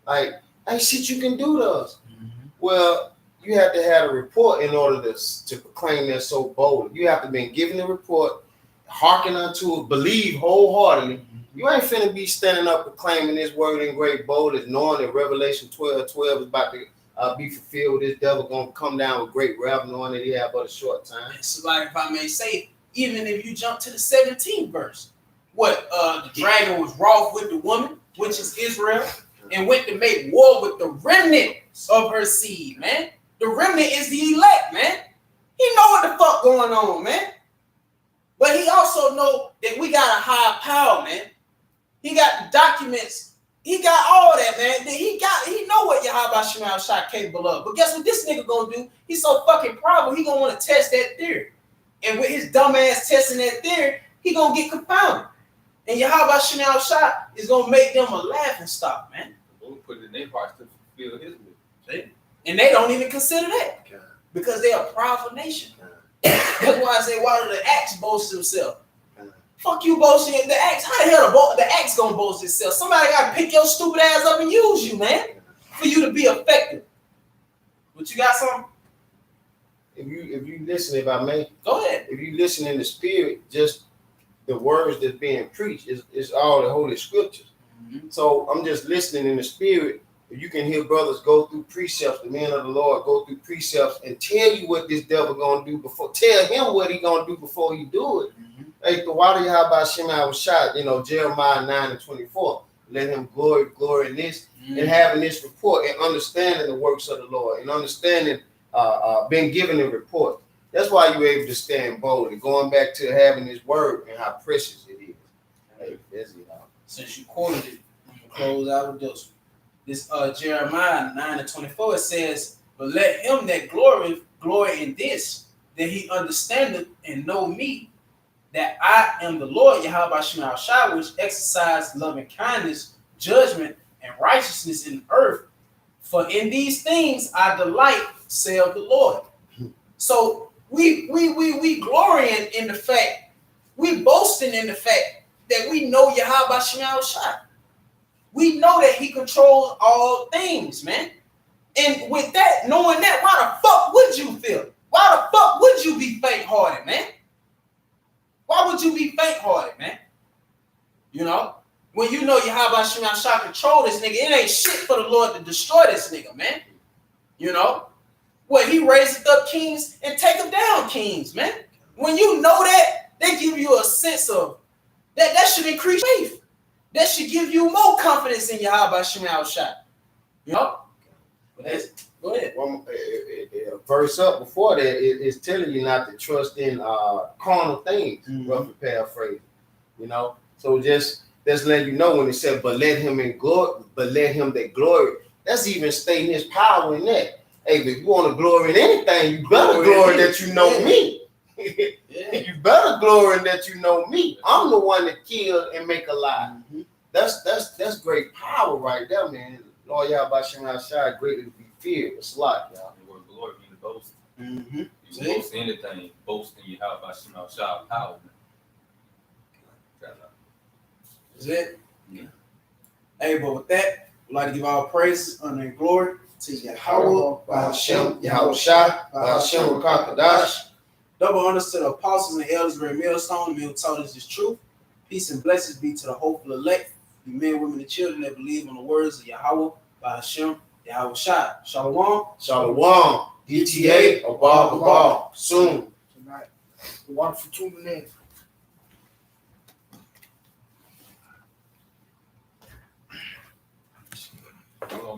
Speaker 3: like, hey, shit, you can do those. Mm-hmm. Well, you have to have a report in order to proclaim that so bold. You have to be given the report, hearken unto it, believe wholeheartedly. Mm-hmm. You ain't finna be standing up proclaiming this word in great boldness, knowing that Revelation 12:12 is about to be fulfilled. This devil gonna come down with great wrath, knowing that he have but a short time.
Speaker 1: So, like, if I may say, even if you jump to the 17th verse, the dragon was wroth with the woman, which is Israel, and went to make war with the remnant of her seed, man. The remnant is the elect, man. He know what the fuck going on, man. But he also know that we got a higher power, man. He got the documents. He got all that, man. He know what Yahawashi capable of. But guess what this nigga gonna do? He's so fucking proud, he gonna want to test that theory. And with his dumb ass testing that theory, he gonna get confounded. And Yahawashi is gonna make them a laughing stock, man.
Speaker 5: We'll put it in their hearts to fulfill his will.
Speaker 1: See? And they don't even consider that. Because they're a prideful nation. That's why I say, why do the axe boast himself? Fuck you boasting the axe. How the hell the axe gonna boast itself? Somebody gotta pick your stupid ass up and use you, man, for you to be effective. But you got something?
Speaker 3: If you listen, if I may,
Speaker 1: go ahead.
Speaker 3: If you listen in the spirit, just the words that's being preached is all the holy scriptures. Mm-hmm. So I'm just listening in the spirit. You can hear brothers go through precepts, the men of the Lord go through precepts and tell you what this devil gonna do before. Tell him what he gonna do before he do it. Mm-hmm. Hey, the water how about Shema was shot, Jeremiah 9 and 24. Let him glory in this, mm-hmm. and having this report and understanding the works of the Lord and understanding, being given a report. That's why you're able to stand boldly. Going back to having this word and how precious it is. Hey,
Speaker 1: since you quoted it, I'm gonna close out with this. This Jeremiah 9 and 24, it says, but let him that glory in this, that he understandeth and know me, that I am the Lord Yahawashi, which exercise loving kindness, judgment, and righteousness in earth. For in these things I delight, saith the Lord. So we glorying in the fact, we boasting in the fact that we know Yahawashi. We know that he controls all things, man. And with that, knowing that, why the fuck would you feel? Why the fuck would you be faint-hearted, man? Why would you be faint-hearted, man? You know? When you know Yahawashi control this nigga, it ain't shit for the Lord to destroy this nigga, man. You know? Well, he raised up kings and take them down kings, man. When you know that, they give you a sense of that should increase faith. That should give you more confidence in Yahawashi. You know? Go ahead.
Speaker 3: A verse up before that is telling you not to trust in carnal things, mm-hmm. roughly paraphrasing. So just letting you know when it said, but let him that glory. That's even stating his power in that. Hey, if you want to glory in anything, you better glory that you know me. Yeah. You better glory that you know me. I'm the one that kill and make alive. Mm-hmm. That's great power right there, man. Lord Yahawashi, greatly to be feared. It's a lot, y'all.
Speaker 5: The word glory means to boast.
Speaker 1: Mm-hmm.
Speaker 5: You boast anything, boast in Yahawashi power.
Speaker 1: That's it. Yeah. Hey, but with that, we'd like to give all praise, honor, and glory to Yahawashi,
Speaker 3: bahasham, Yahawashi, bahasham, Rakakadash.
Speaker 1: Double honors to the apostles and elders of the millstone, the mill told us this truth. Peace and blessings be to the hopeful elect, the men, women, and children that believe on the words of Yahawah, bahasham, Yahawashi. Shalom.
Speaker 3: Shalom. DTA, Abal, soon.
Speaker 2: Tonight. Wonderful tuning in.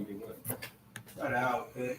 Speaker 5: gonna get what?
Speaker 1: About an hour, okay?